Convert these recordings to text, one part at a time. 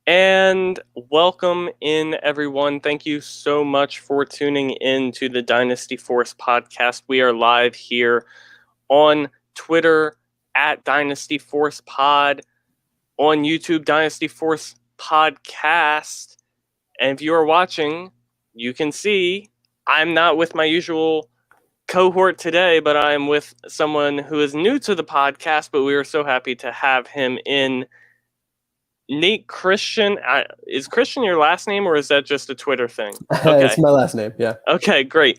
And welcome in, everyone. Thank you so much for tuning in to the Dynasty Force podcast. We are live here on Twitter at Dynasty Force Pod, on YouTube, Dynasty Force Podcast. And if you are watching, you can see I'm not with my usual cohort today, but I am with someone who is new to the podcast, but we are so happy to have him in. Nate Christian, is Christian your last name, or is that just a Twitter thing? It's Okay. my last name, yeah. Okay, great.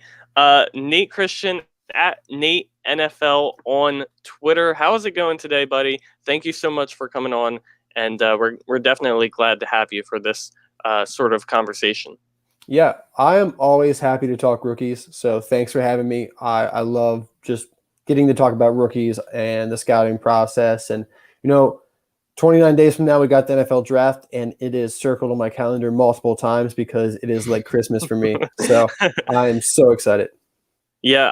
Nate Christian at Nate NFL on Twitter. How is it going today, buddy? Thank you so much for coming on, and we're definitely glad to have you for this sort of conversation. Yeah, I am always happy to talk rookies, so thanks for having me. I love just getting to talk about rookies and the scouting process. And, 29 days from now, we got the NFL draft, and it is circled on my calendar multiple times because it is like Christmas for me. So I am so excited. Yeah,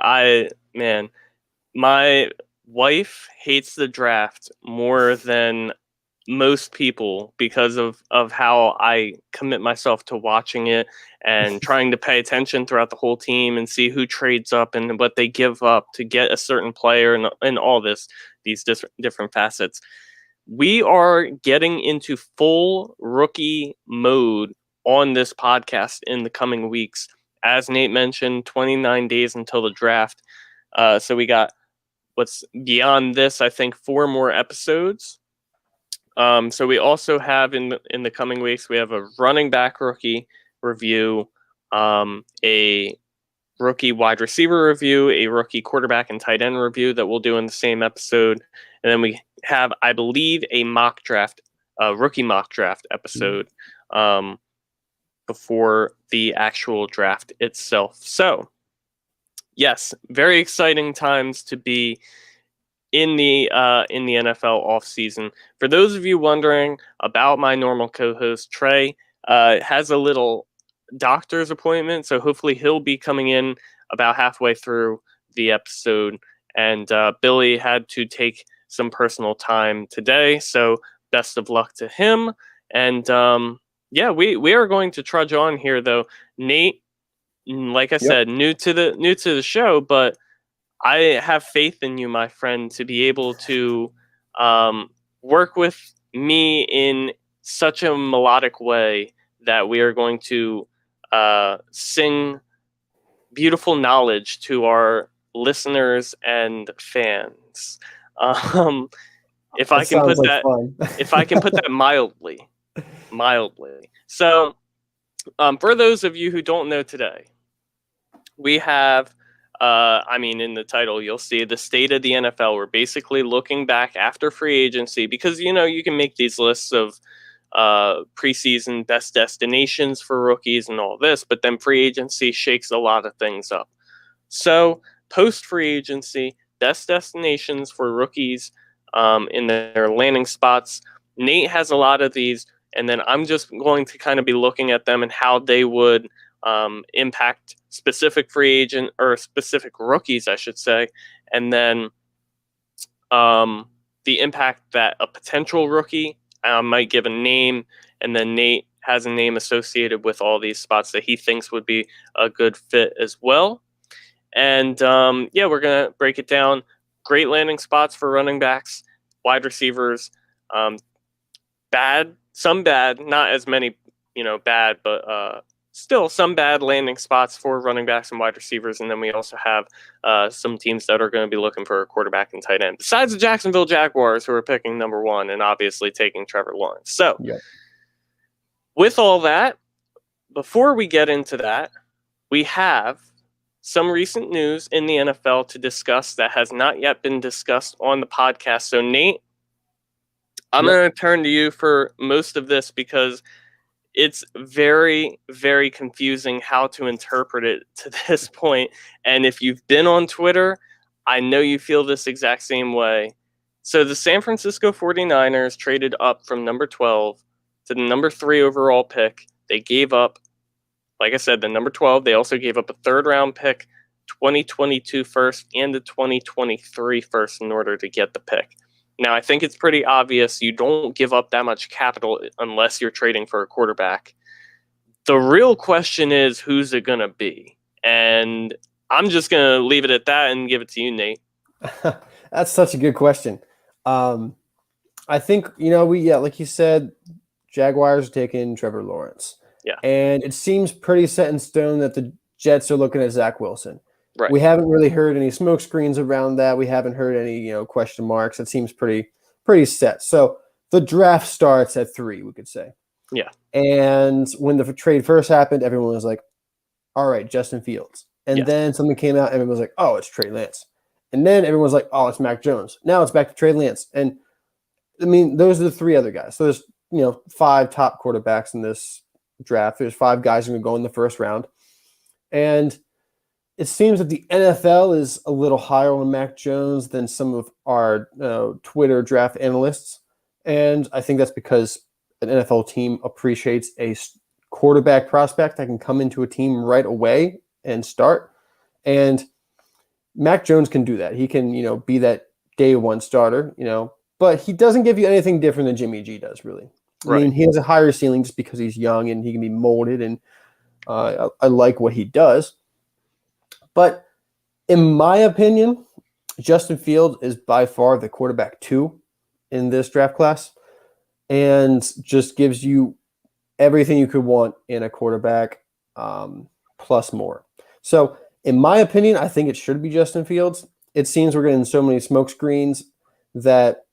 my wife hates the draft more than most people because of how I commit myself to watching it and trying to pay attention throughout the whole team and see who trades up and what they give up to get a certain player and all these different facets. We are getting into full rookie mode on this podcast in the coming weeks. As Nate mentioned, 29 days until the draft. So we got what's beyond this, I think, 4 more episodes. So we also have in the coming weeks, we have a running back rookie review, a rookie wide receiver review, a rookie quarterback and tight end review that we'll do in the same episode. And then we have, I believe, a mock draft, a rookie mock draft episode before the actual draft itself. So, yes, very exciting times to be in the NFL offseason. For those of you wondering about my normal co-host, Trey has a little doctor's appointment, so hopefully he'll be coming in about halfway through the episode. And Billy had to take some personal time today, so best of luck to him. And yeah, we are going to trudge on here, though. Nate, like I said, new to the show, but I have faith in you, my friend, to be able to work with me in such a melodic way that we are going to sing beautiful knowledge to our listeners and fans. If I can put that, if I can put that mildly. So, for those of you who don't know today, we have. In the title, you'll see the state of the NFL. We're basically looking back after free agency because, you can make these lists of preseason best destinations for rookies and all this, but then free agency shakes a lot of things up. So post free agency, best destinations for rookies in their landing spots. Nate has a lot of these, and then I'm just going to kind of be looking at them and how they would impact specific free agent or specific rookies, I should say, and then the impact that a potential rookie might give a name, and then Nate has a name associated with all these spots that he thinks would be a good fit as well. And we're gonna break it down. Great landing spots for running backs, wide receivers, some bad, not as many, bad, but still some bad landing spots for running backs and wide receivers. And then we also have some teams that are going to be looking for a quarterback and tight end, besides the Jacksonville Jaguars, who are picking number 1 and obviously taking Trevor Lawrence. So with all that, before we get into that, we have some recent news in the NFL to discuss that has not yet been discussed on the podcast. So Nate, I'm going to turn to you for most of this because it's very, very confusing how to interpret it to this point. And if you've been on Twitter, I know you feel this exact same way. So the San Francisco 49ers traded up from number 12 to the number 3 overall pick. They gave up, like I said, the number 12. They also gave up a 3rd-round pick, 2022 first, and the 2023 first in order to get the pick. Now, I think it's pretty obvious you don't give up that much capital unless you're trading for a quarterback. The real question is, who's it going to be? And I'm just going to leave it at that and give it to you, Nate. That's such a good question. I think, like you said, Jaguars are taking Trevor Lawrence. Yeah. And it seems pretty set in stone that the Jets are looking at Zach Wilson. Right. We haven't really heard any smoke screens around that. We haven't heard any, question marks. It seems pretty set. So the draft starts at 3, we could say. Yeah. And when the trade first happened, everyone was like, all right, Justin Fields. And then something came out, and everyone was like, oh, it's Trey Lance. And then everyone was like, oh, it's Mac Jones. Now it's back to Trey Lance. And I mean, those are the 3 other guys. So there's, 5 top quarterbacks in this draft. There's 5 guys who are going to go in the first round. And it seems that the NFL is a little higher on Mac Jones than some of our Twitter draft analysts. And I think that's because an NFL team appreciates a quarterback prospect that can come into a team right away and start. And Mac Jones can do that. He can, be that day one starter, but he doesn't give you anything different than Jimmy G does, really. Right. I mean, he has a higher ceiling just because he's young and he can be molded, and I like what he does. But in my opinion, Justin Fields is by far the quarterback 2 in this draft class, and just gives you everything you could want in a quarterback, plus more. So in my opinion, I think it should be Justin Fields. It seems we're getting so many smoke screens that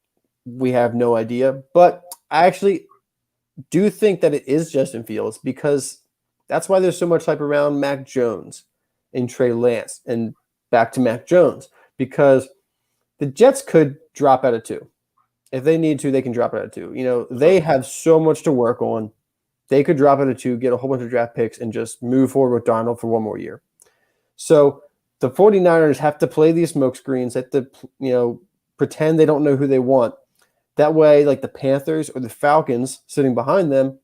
we have no idea. But I actually do think that it is Justin Fields, because that's why there's so much hype around Mac Jones and Trey Lance, and back to Mac Jones, because the Jets could drop out of 2. If they need to, they can drop out of 2. They have so much to work on. They could drop out of 2, get a whole bunch of draft picks, and just move forward with Darnold for one more year. So the 49ers have to play these smoke screens, have to, pretend they don't know who they want. That way, like the Panthers or the Falcons sitting behind them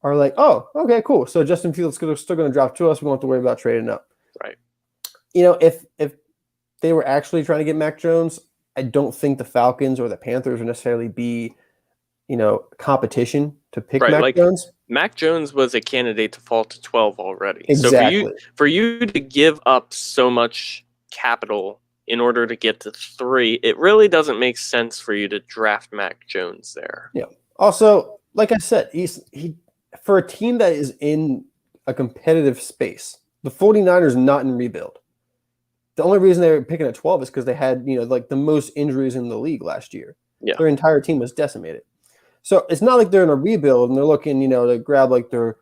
are like, oh, okay, cool. So Justin Fields is still going to drop to us. We don't have to worry about trading up. Right. If they were actually trying to get Mac Jones, I don't think the Falcons or the Panthers would necessarily be, competition to pick Mac Jones. Mac Jones was a candidate to fall to 12 already. Exactly. So for you to give up so much capital in order to get to 3, it really doesn't make sense for you to draft Mac Jones there. Yeah. Also, like I said, he for a team that is in a competitive space, the 49ers not in rebuild. The only reason they were picking at 12 is because they had, the most injuries in the league last year. Yeah. Their entire team was decimated. So it's not like they're in a rebuild and they're looking, to grab their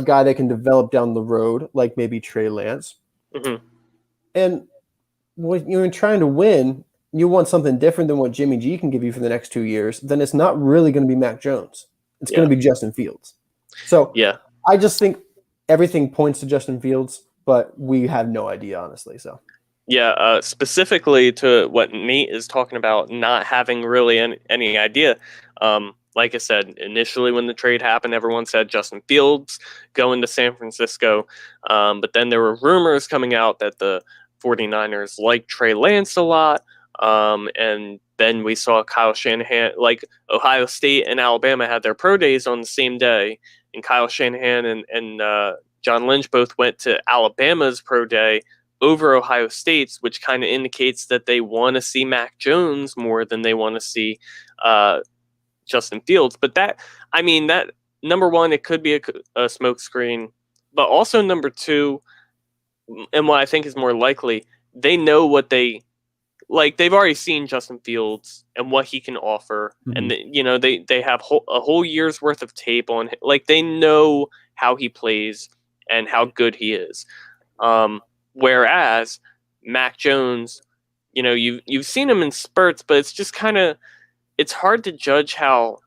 guy they can develop down the road, like maybe Trey Lance. Mm-hmm. And when you're trying to win, you want something different than what Jimmy G can give you for the next 2 years. Then it's not really going to be Mac Jones. It's going to be Justin Fields. So I just think everything points to Justin Fields, but we have no idea, honestly. So. Yeah, specifically to what Nate is talking about, not having really any idea. Like I said, initially when the trade happened, everyone said Justin Fields going to San Francisco. But then there were rumors coming out that the 49ers like Trey Lance a lot. And then we saw Kyle Shanahan, like Ohio State and Alabama had their pro days on the same day. And Kyle Shanahan and John Lynch both went to Alabama's pro day over Ohio State's, which kind of indicates that they want to see Mac Jones more than they want to see Justin Fields. But that number one, it could be a smoke screen, but also number 2, and what I think is more likely, they know what they've already seen Justin Fields and what he can offer. Mm-hmm. And they have a whole year's worth of tape on him. They know how he plays and how good he is. Whereas Mac Jones, you've seen him in spurts, but it's just it's hard to judge how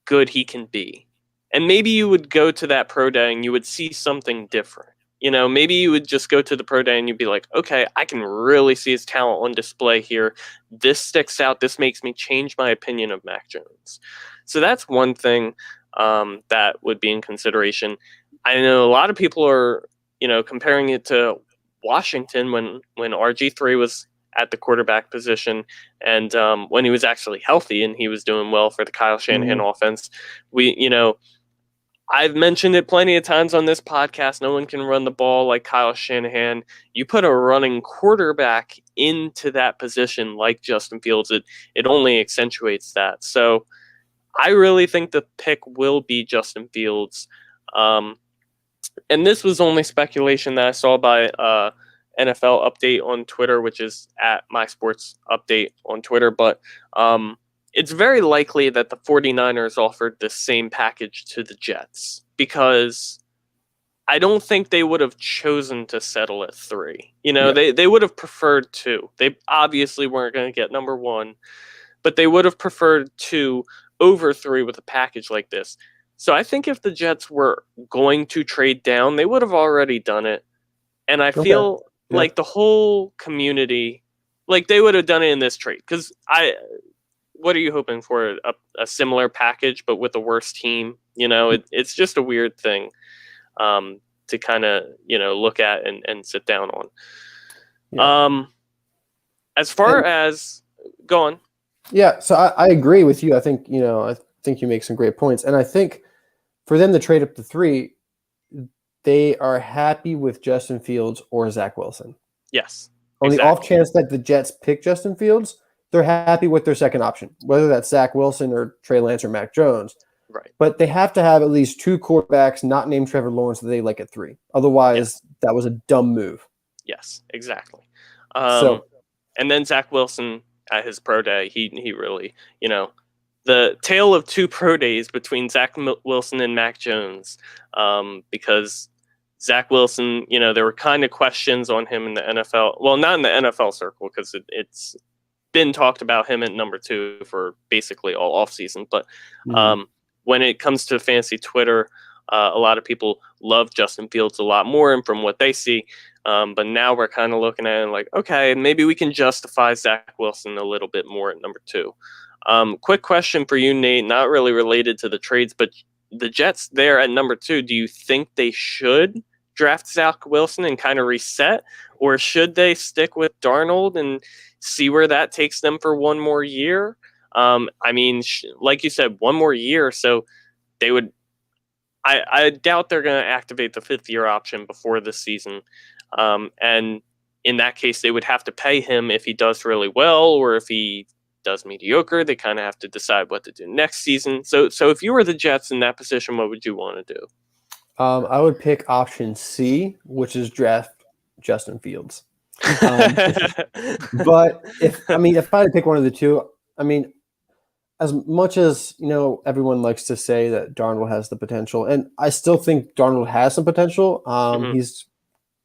good he can be. And maybe you would go to that pro day and you would see something different. Maybe you would just go to the pro day and you'd be like, okay, I can really see his talent on display here. This sticks out. This makes me change my opinion of Mac Jones. So that's one thing that would be in consideration. I know a lot of people are, comparing it to Washington when RG3 was at the quarterback position. And when he was actually healthy and he was doing well for the Kyle Shanahan offense, I've mentioned it plenty of times on this podcast. No one can run the ball like Kyle Shanahan. You put a running quarterback into that position like Justin Fields, it only accentuates that. So I really think the pick will be Justin Fields. And this was only speculation that I saw by NFL Update on Twitter, which is at My Sports Update on Twitter. But it's very likely that the 49ers offered the same package to the Jets, because I don't think they would have chosen to settle at 3. They would have preferred 2. They obviously weren't going to get number 1, but they would have preferred 2 over 3 with a package like this. So I think if the Jets were going to trade down, they would have already done it. And I feel like the whole community, like they would have done it in this trade. Because what are you hoping for? A similar package, but with a worse team? It's just a weird thing to kind of, look at and sit down on. Yeah. As far as, go on. Yeah, so I agree with you. I think, I think you make some great points. And I think for them to trade up to 3, they are happy with Justin Fields or Zach Wilson. Yes. On the off chance that the Jets pick Justin Fields, they're happy with their second option, whether that's Zach Wilson or Trey Lance or Mac Jones. Right. But they have to have at least 2 quarterbacks not named Trevor Lawrence that they like at 3. Otherwise, that was a dumb move. Yes, exactly. And then Zach Wilson at his pro day, he really, the tale of 2 pro days between Zach Wilson and Mac Jones, because Zach Wilson, there were kind of questions on him in the NFL. Well, not in the NFL circle, because it's been talked about him at number 2 for basically all offseason. But when it comes to fantasy Twitter, a lot of people love Justin Fields a lot more, and from what they see. But now we're kind of looking at it like, okay, maybe we can justify Zach Wilson a little bit more at number 2. Quick question for you, Nate, not really related to the trades, but the Jets there at number 2, do you think they should draft Zach Wilson and kind of reset, or should they stick with Darnold and see where that takes them for one more year? Like you said, one more year, so they would. I doubt they're going to activate the 5th-year option before this season, and in that case, they would have to pay him if he does really well, or if he does mediocre. They kind of have to decide what to do next season. So if you were the Jets in that position, what would you want to do? I would pick option C, which is draft Justin Fields. But if I had to pick one of the 2, as much as everyone likes to say that Darnold has the potential, and I still think Darnold has some potential. He's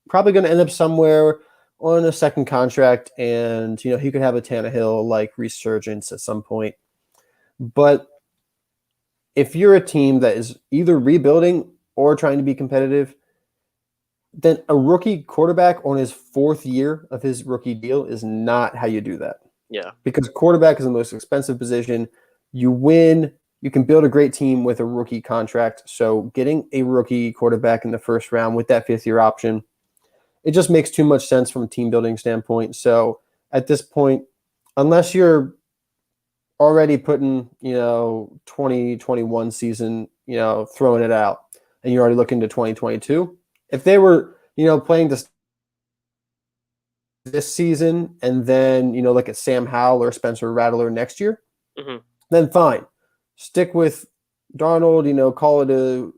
probably going to end up somewhere on a second contract, and he could have a Tannehill like resurgence at some point. But if you're a team that is either rebuilding or trying to be competitive, then a rookie quarterback on his 4th year of his rookie deal is not how you do that. Yeah. Because quarterback is the most expensive position. You win, you can build a great team with a rookie contract. So getting a rookie quarterback in the 1st round with that 5th-year option, it just makes too much sense from a team building standpoint. So at this point, unless you're already putting, 2021 season, throwing it out, and you're already looking to 2022, if they were, playing this season and then, look at Sam Howell or Spencer Rattler next year, then fine. Stick with Darnold, call it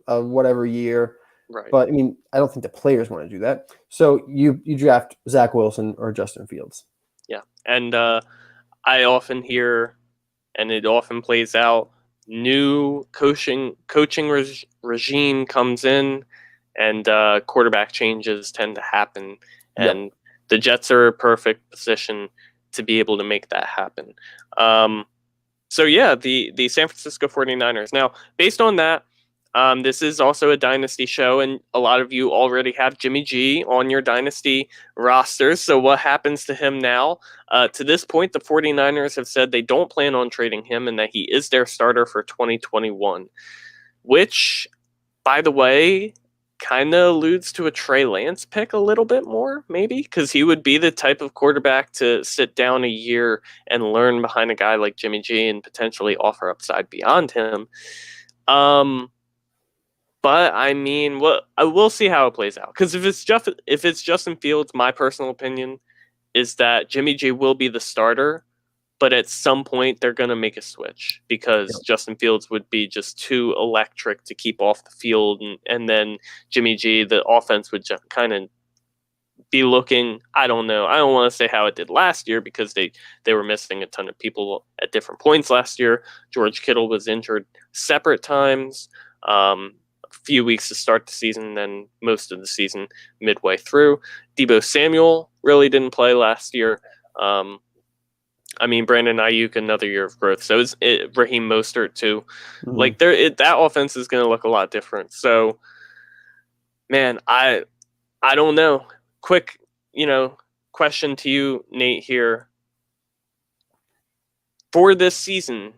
a whatever year. Right. But, I don't think the players want to do that. So you draft Zach Wilson or Justin Fields. Yeah. And I often hear, and it often plays out, new coaching regime comes in, and quarterback changes tend to happen. And the Jets are a perfect position to be able to make that happen. So, yeah, the San Francisco 49ers. Now, based on that, this is also a Dynasty show, and a lot of you already have Jimmy G on your Dynasty rosters. So what happens to him now? To this point, the 49ers have said they don't plan on trading him and that he is their starter for 2021, which, by the way, kind of alludes to a Trey Lance pick a little bit more, maybe, because he would be the type of quarterback to sit down a year and learn behind a guy like Jimmy G and potentially offer upside beyond him. But I mean, we'll see how it plays out. Because if it's Justin Fields, my personal opinion is that Jimmy G will be the starter, but at some point they're going to make a switch because Justin Fields would be just too electric to keep off the field, and then Jimmy G, the offense would just kind of be looking. I don't know. I don't want to say how it did last year because they were missing a ton of people at different points last year. George Kittle was injured separate times. A few weeks to start the season, then most of the season midway through. Deebo Samuel really didn't play last year. I mean, Brandon Ayuk, another year of growth. So is Raheem Mostert too. Mm-hmm. Like that offense is going to look a lot different. So, man, I don't know. Quick, question to you, Nate, here. For this season,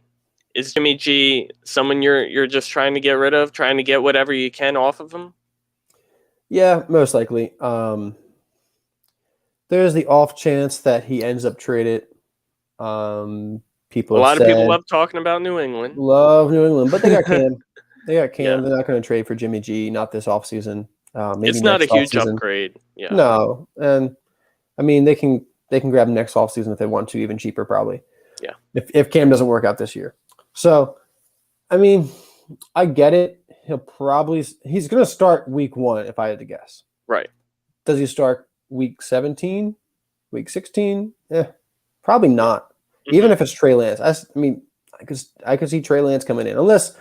is Jimmy G someone you're just trying to get rid of, trying to get whatever you can off of him? Yeah, most likely. There's the off chance that he ends up traded. People love talking about New England. Love New England, but they got Cam. Yeah. They're not going to trade for Jimmy G, not this offseason. Maybe it's not a huge upgrade. Yeah. No, and I mean they can grab him next offseason if they want to, even cheaper probably. Yeah. If Cam doesn't work out this year. So, I mean, I get it. He's going to start week 1 if I had to guess. Right. Does he start week 17? Week 16? Probably not. Mm-hmm. Even if it's Trey Lance. I could see Trey Lance coming in unless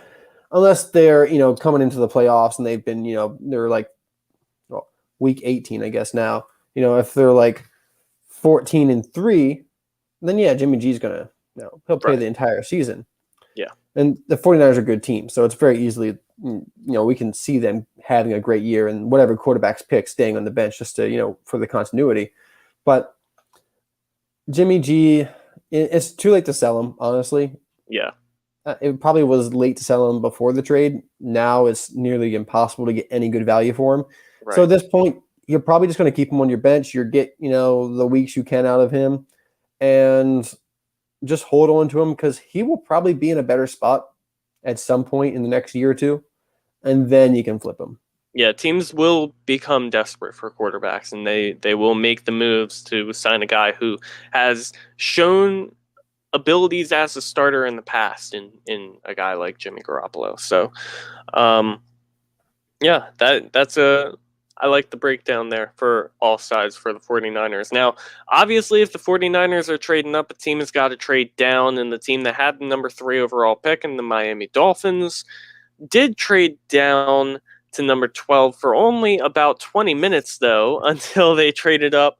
they're, coming into the playoffs and they've been, they're like week 18, I guess now. If they're like 14-3, then yeah, Jimmy G's going to, he'll play the entire season. Yeah. And the 49ers are a good team, so it's very easily, we can see them having a great year and whatever quarterback's pick staying on the bench just to, for the continuity. But Jimmy G, it's too late to sell him, honestly. Yeah. It probably was late to sell him before the trade. Now it's nearly impossible to get any good value for him. Right. So at this point, you're probably just going to keep him on your bench. You get, the weeks you can out of him and just hold on to him because he will probably be in a better spot at some point in the next year or two, and then you can flip him. Yeah, teams will become desperate for quarterbacks, and they will make the moves to sign a guy who has shown abilities as a starter in the past in a guy like Jimmy Garoppolo. So, yeah, that's I like the breakdown there for all sides for the 49ers. Now, obviously, if the 49ers are trading up, a team has got to trade down, and the team that had the number 3 overall pick in the Miami Dolphins did trade down to number 12 for only about 20 minutes, though, until they traded up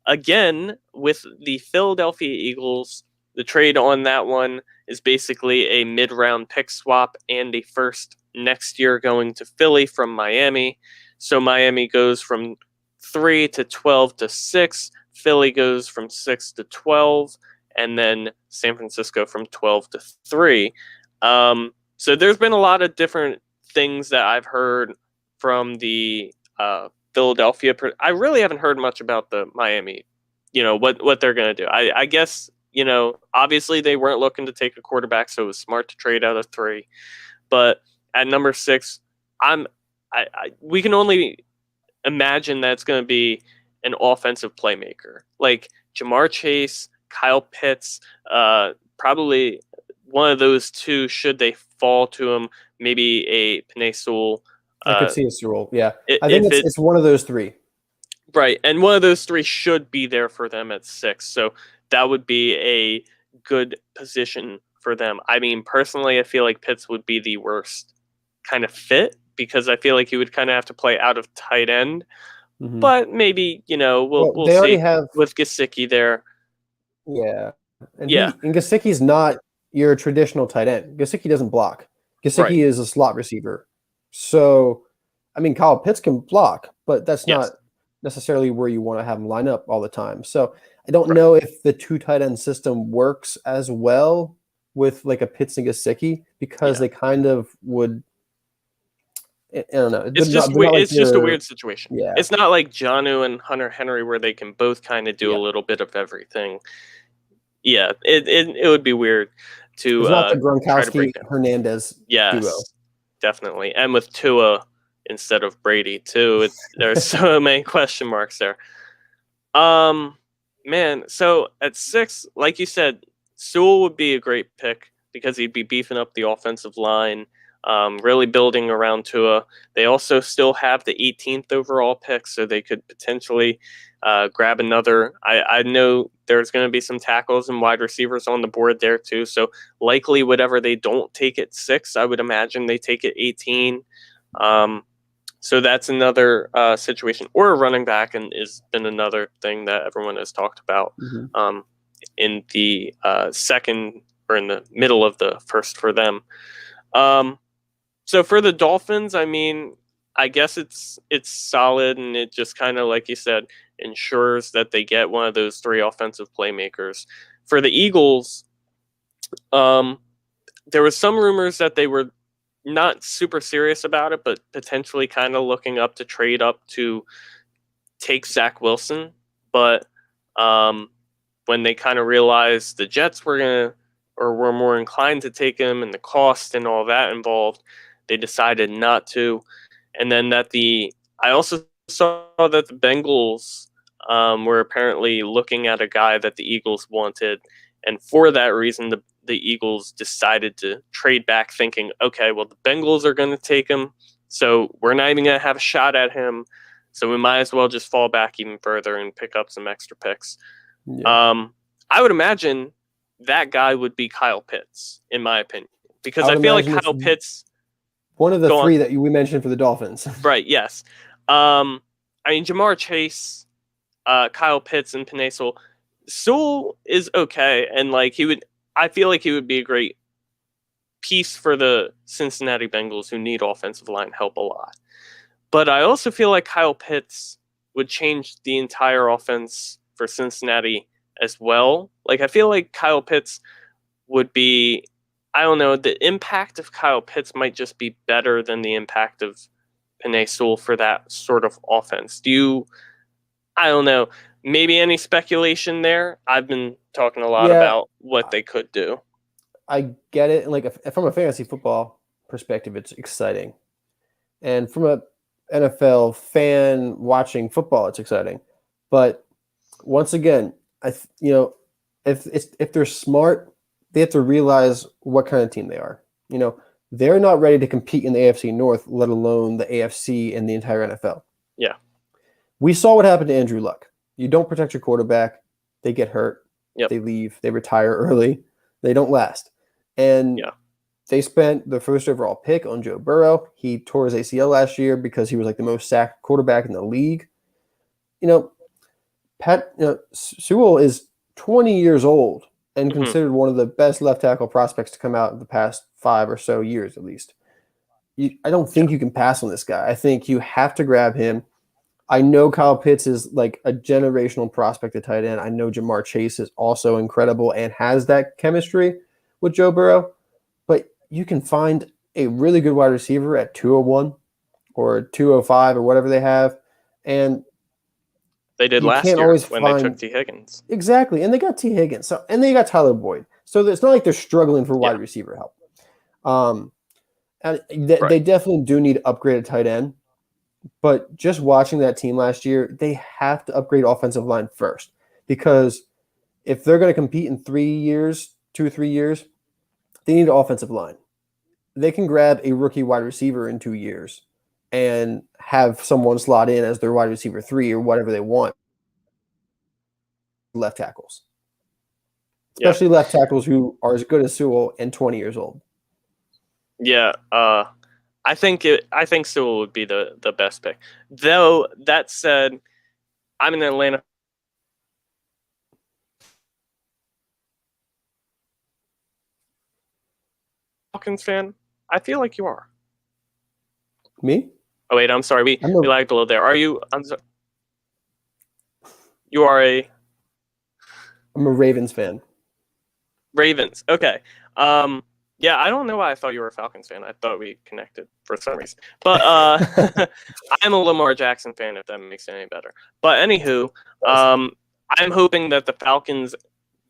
again with the Philadelphia Eagles. The trade on that one is basically a mid-round pick swap and a first next year going to Philly from Miami. So Miami goes from 3 to 12 to 6. Philly goes from 6 to 12. And then San Francisco from 12 to 3. So there's been a lot of different things that I've heard from the Philadelphia. I really haven't heard much about the Miami, what they're going to do. I guess, obviously they weren't looking to take a quarterback, so it was smart to trade out of 3. But at number 6, we can only imagine that it's going to be an offensive playmaker like Jamar Chase, Kyle Pitts, probably one of those two should they fall to him, maybe a Penei Sewell. I could see a Sewell, yeah. I think it's one of those 3. Right, and one of those 3 should be there for them at 6, so that would be a good position for them. I mean, personally, I feel like Pitts would be the worst kind of fit, because I feel like he would kind of have to play out of tight end. Mm-hmm. But maybe, we'll see already have with Gesicki there. Yeah. And Gesicki's not your traditional tight end. Gesicki doesn't block. Gesicki is a slot receiver. So, I mean, Kyle Pitts can block, but that's not necessarily where you want to have him line up all the time. So I don't know if the 2 tight end system works as well with like a Pitts and Gesicki, because they kind of would I don't know. It's just They're not like it's just a they're weird situation. yeah. It's not like Jonnu and Hunter Henry where they can both kind of do a Yeah. little bit of everything. Yeah, it would be weird to It's not the try to break Gronkowski down. Hernandez duo. Yes, definitely, and with Tua instead of Brady too. There's so many question marks there. Man, so at 6, like you said, Sewell would be a great pick because he'd be beefing up the offensive line, really building around Tua. They also still have the 18th overall pick, so they could potentially grab another. I know there's going to be some tackles and wide receivers on the board there too, so likely whatever they don't take at 6, I would imagine they take at 18. So that's another situation, or a running back, and has been another thing that everyone has talked about in the second or in the middle of the first for them. So for the Dolphins, I mean, I guess it's solid, and it just kind of, like you said, ensures that they get one of those 3 offensive playmakers. For the Eagles, there was some rumors that they were not super serious about it, but potentially kind of looking up to trade up to take Zach Wilson. But when they kind of realized the Jets were were more inclined to take him and the cost and all that involved, they decided not to. And then I also saw that the Bengals were apparently looking at a guy that the Eagles wanted. And for that reason, the Eagles decided to trade back thinking, okay, well, the Bengals are going to take him, so we're not even going to have a shot at him. So we might as well just fall back even further and pick up some extra picks. Yeah. I would imagine that guy would be Kyle Pitts, in my opinion, because I feel like Kyle Pitts... One of the 3 that we mentioned for the Dolphins. Right, yes. I mean, Jamar Chase, Kyle Pitts, and Penei Sewell is okay, and like I feel like he would be a great piece for the Cincinnati Bengals, who need offensive line help a lot. But I also feel like Kyle Pitts would change the entire offense for Cincinnati as well. Like, I feel like Kyle Pitts would be, I don't know, the impact of Kyle Pitts might just be better than the impact of Penei Sewell for that sort of offense. I don't know, maybe any speculation there? I've been talking a lot about what they could do. I get it. And like, if from a fantasy football perspective, it's exciting. And from a NFL fan watching football, it's exciting. But once again, if they're smart, they have to realize what kind of team they are. They're not ready to compete in the AFC North, let alone the AFC and the entire NFL. Yeah. We saw what happened to Andrew Luck. You don't protect your quarterback, they get hurt, they leave, they retire early, they don't last. And they spent the first overall pick on Joe Burrow. He tore his ACL last year because he was like the most sacked quarterback in the league. Sewell is 20 years old and considered one of the best left tackle prospects to come out in the past 5 or so years, at least. I don't think you can pass on this guy. I think you have to grab him. I know Kyle Pitts is like a generational prospect at tight end. I know Jamar Chase is also incredible and has that chemistry with Joe Burrow. But you can find a really good wide receiver at 201 or 205 or whatever they have. And they did last year when they took T. Higgins. Exactly. And they got T. Higgins. And they got Tyler Boyd. So it's not like they're struggling for wide receiver help. And they definitely do need upgraded tight end. But just watching that team last year, they have to upgrade offensive line first. Because if they're going to compete in 3 years, 2 or 3 years, they need an offensive line. They can grab a rookie wide receiver in 2 years and have someone slot in as their wide receiver 3 or whatever they want. Left tackles. Especially left tackles who are as good as Sewell and 20 years old. Yeah, I think Sewell would be the best pick. Though, that said, I'm an Atlanta Falcons fan. I feel like you are. Me? Oh, wait, I'm sorry. We lagged a little there. Are you? I'm sorry. You are I'm a Ravens fan. Ravens. Okay. Yeah, I don't know why I thought you were a Falcons fan. I thought we connected for some reason. But I'm a Lamar Jackson fan, if that makes it any better. But anywho, um, I'm hoping that the Falcons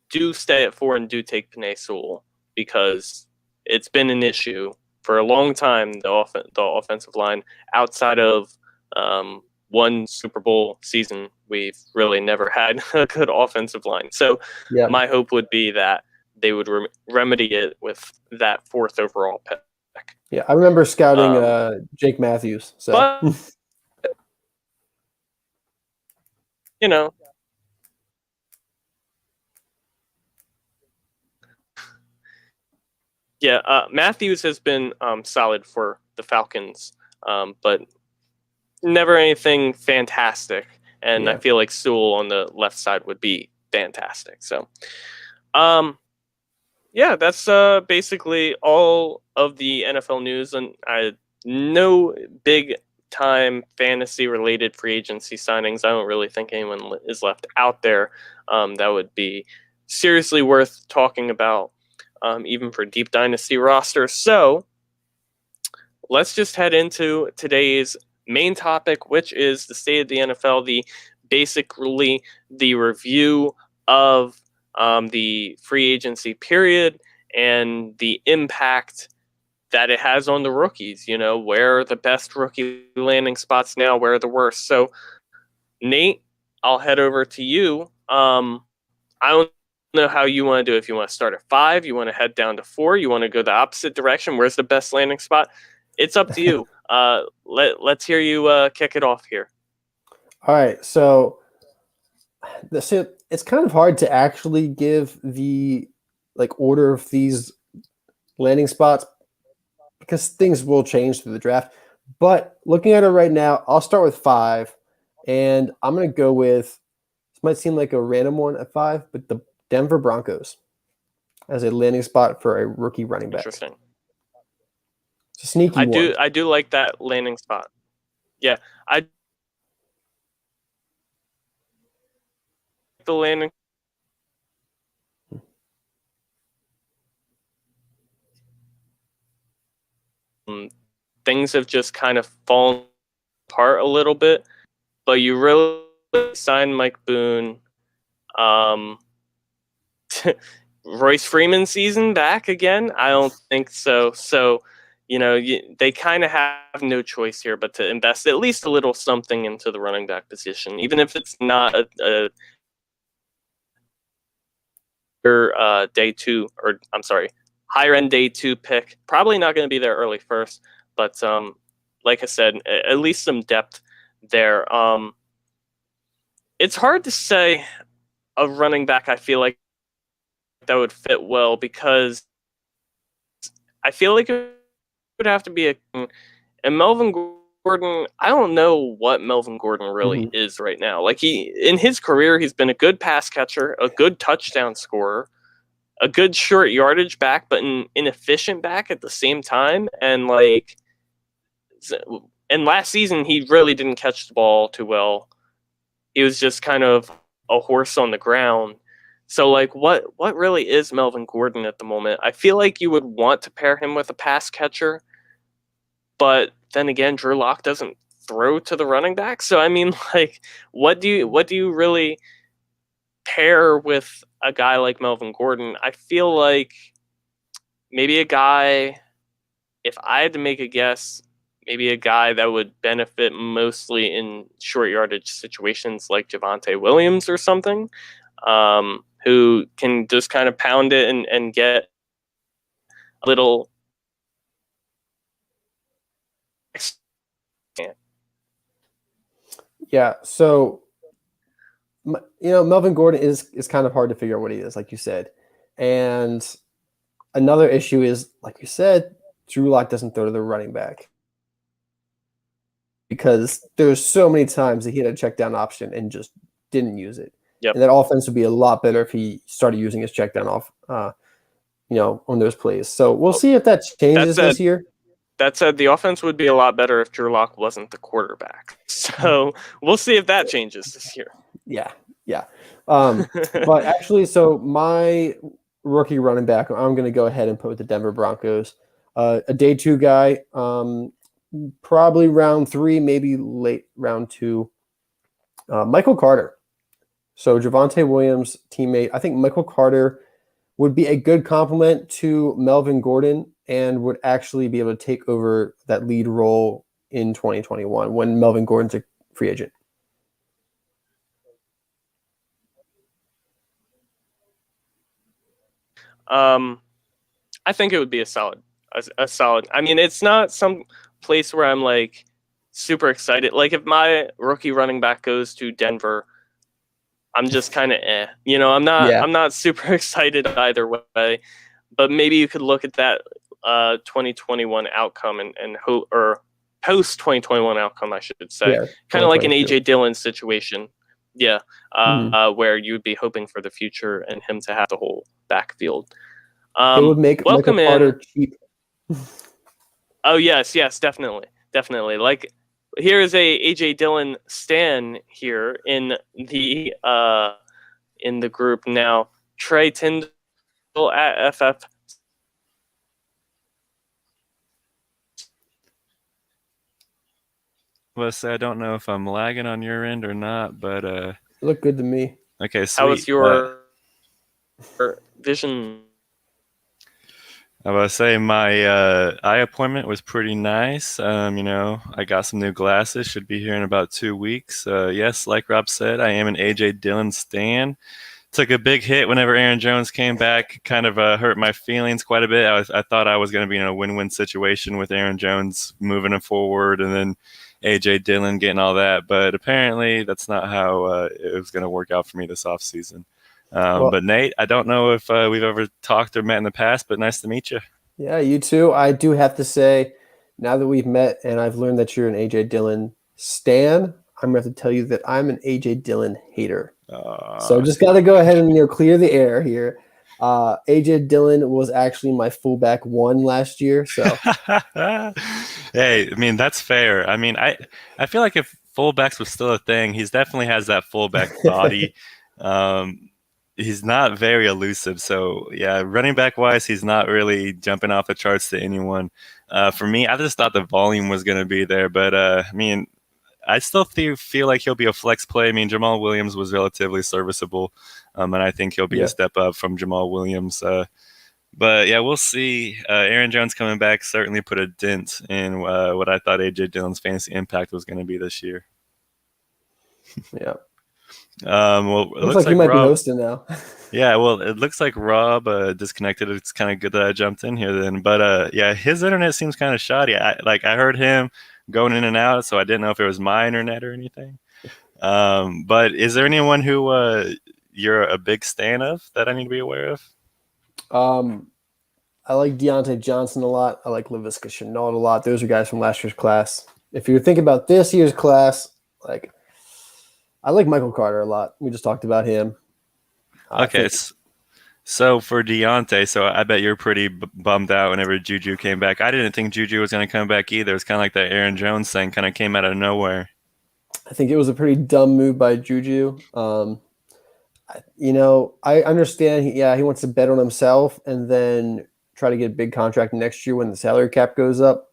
do stay at 4 and do take Penei Sewell, because it's been an issue for a long time, the offensive line. Outside of one Super Bowl season, we've really never had a good offensive line. So Yeah. my hope would be that they would remedy it with that 4th overall pick. Yeah, I remember scouting Jake Matthews. So, But, you know, yeah, Matthews has been solid for the Falcons, but never anything fantastic. And I feel like Sewell on the left side would be fantastic. So, yeah, that's basically all of the NFL news. And no big time fantasy related free agency signings. I don't really think anyone is left out there that would be seriously worth talking about, even for deep dynasty rosters. So let's just head into today's main topic, which is the state of the NFL, basically the review of the free agency period and the impact that it has on the rookies. Where are the best rookie landing spots now? Where are the worst? So, Nate, I'll head over to you. I don't know how you want to do it. If you want to start at 5, you want to head down to 4, you want to go the opposite direction. Where's the best landing spot? It's up to you. Let's hear you kick it off here. All right. So it's kind of hard to actually give the order of these landing spots because things will change through the draft. But looking at it right now, I'll start with 5, and I'm going to go with, this might seem like a random one at 5, but the Denver Broncos as a landing spot for a rookie running back. Interesting. It's a sneaky one. I do like that landing spot. Yeah, the landing. Things have just kind of fallen apart a little bit, but you really signed Mike Boone. Royce Freeman season back again? I don't think so. So, they kind of have no choice here but to invest at least a little something into the running back position, even if it's not a day 2, or I'm sorry, higher end day 2 pick. Probably not going to be there early first, but like I said, at least some depth there. It's hard to say a running back I feel like that would fit well, because I feel like it would have to be and Melvin Gordon. I don't know what Melvin Gordon really is right now. Like, in his career, he's been a good pass catcher, a good touchdown scorer, a good short yardage back, but an inefficient back at the same time. And last season, he really didn't catch the ball too well. He was just kind of a horse on the ground. So, what really is Melvin Gordon at the moment? I feel like you would want to pair him with a pass catcher, but then again, Drew Lock doesn't throw to the running back. So, I mean, what do you really pair with a guy like Melvin Gordon? I feel like maybe a guy, if I had to make a guess, maybe a guy that would benefit mostly in short yardage situations like Javonte Williams or something, who can just kind of pound it and get a little. Yeah, so Melvin Gordon is kind of hard to figure out what he is, like you said. And another issue is, like you said, Drew Lock doesn't throw to the running back, because there's so many times that he had a check down option and just didn't use it. Yep. And that offense would be a lot better if he started using his check down off, on those plays. So we'll see if that changes this year. That said, the offense would be a lot better if Drew Lock wasn't the quarterback. So we'll see if that changes this year. Yeah. But actually, so my rookie running back, I'm going to go ahead and put with the Denver Broncos. A day 2 guy, probably round 3, maybe late round 2. Michael Carter. So Javonte Williams' teammate. I think Michael Carter would be a good complement to Melvin Gordon and would actually be able to take over that lead role in 2021 when Melvin Gordon's a free agent. I think it would be a solid. I mean, it's not some place where I'm like super excited. Like if my rookie running back goes to Denver, I'm just kind of You know, I'm not super excited either way. But maybe you could look at that 2021 outcome and hope, or post 2021 outcome, I should say, kind of like an AJ Dillon situation. Yeah, where you would be hoping for the future and him to have the whole backfield. It would make welcome Michael Carter cheap. Oh yes, definitely. Like here is a AJ Dillon stan here in the group now. Trey Tyndall at FF. Well, so I don't know if I'm lagging on your end or not, but it looked good to me. Okay, sweet. How was your vision? I was saying my eye appointment was pretty nice. You know, I got some new glasses. Should be here in about 2 weeks. Yes, like Rob said, I am an AJ Dillon stan. Took a big hit whenever Aaron Jones came back. Kind of hurt my feelings quite a bit. I thought I was going to be in a win-win situation with Aaron Jones moving him forward, and then AJ Dillon getting all that. But apparently, that's not how it was going to work out for me this offseason. But Nate, I don't know if we've ever talked or met in the past, but nice to meet you. Yeah, you too. I do have to say, now that we've met and I've learned that you're an AJ Dillon stan, I'm going to have to tell you that I'm an AJ Dillon hater. So just got to go ahead and clear the air here. AJ Dillon was actually my fullback 1 last year. So hey, I mean, that's fair. I mean, I feel like if fullbacks was still a thing, he's definitely has that fullback body. He's not very elusive. So, yeah, running back wise, he's not really jumping off the charts to anyone. For me, I just thought the volume was going to be there. But, I mean, I still feel like he'll be a flex play. I mean, Jamal Williams was relatively serviceable, and I think he'll be a step up from Jamal Williams. But, yeah, we'll see. Aaron Jones coming back certainly put a dent in what I thought A.J. Dillon's fantasy impact was going to be this year. Yeah. Well, it looks like you might Rob, be hosting now. Yeah, well, it looks like Rob disconnected. It's kind of good that I jumped in here then. But yeah, his internet seems kind of shoddy. I heard him going in and out, so I didn't know if it was my internet or anything. But is there anyone who you're a big stan of that I need to be aware of? I like Deontay Johnson a lot. I like Laviska Shenault a lot. Those are guys from last year's class. If you're thinking about this year's class, I like Michael Carter a lot. We just talked about him. Okay, so for Deontay, so I bet you're pretty bummed out whenever Juju came back. I didn't think Juju was going to come back either. It's kind of like that Aaron Jones thing, kind of came out of nowhere. I think it was a pretty dumb move by Juju. I understand. He wants to bet on himself and then try to get a big contract next year when the salary cap goes up.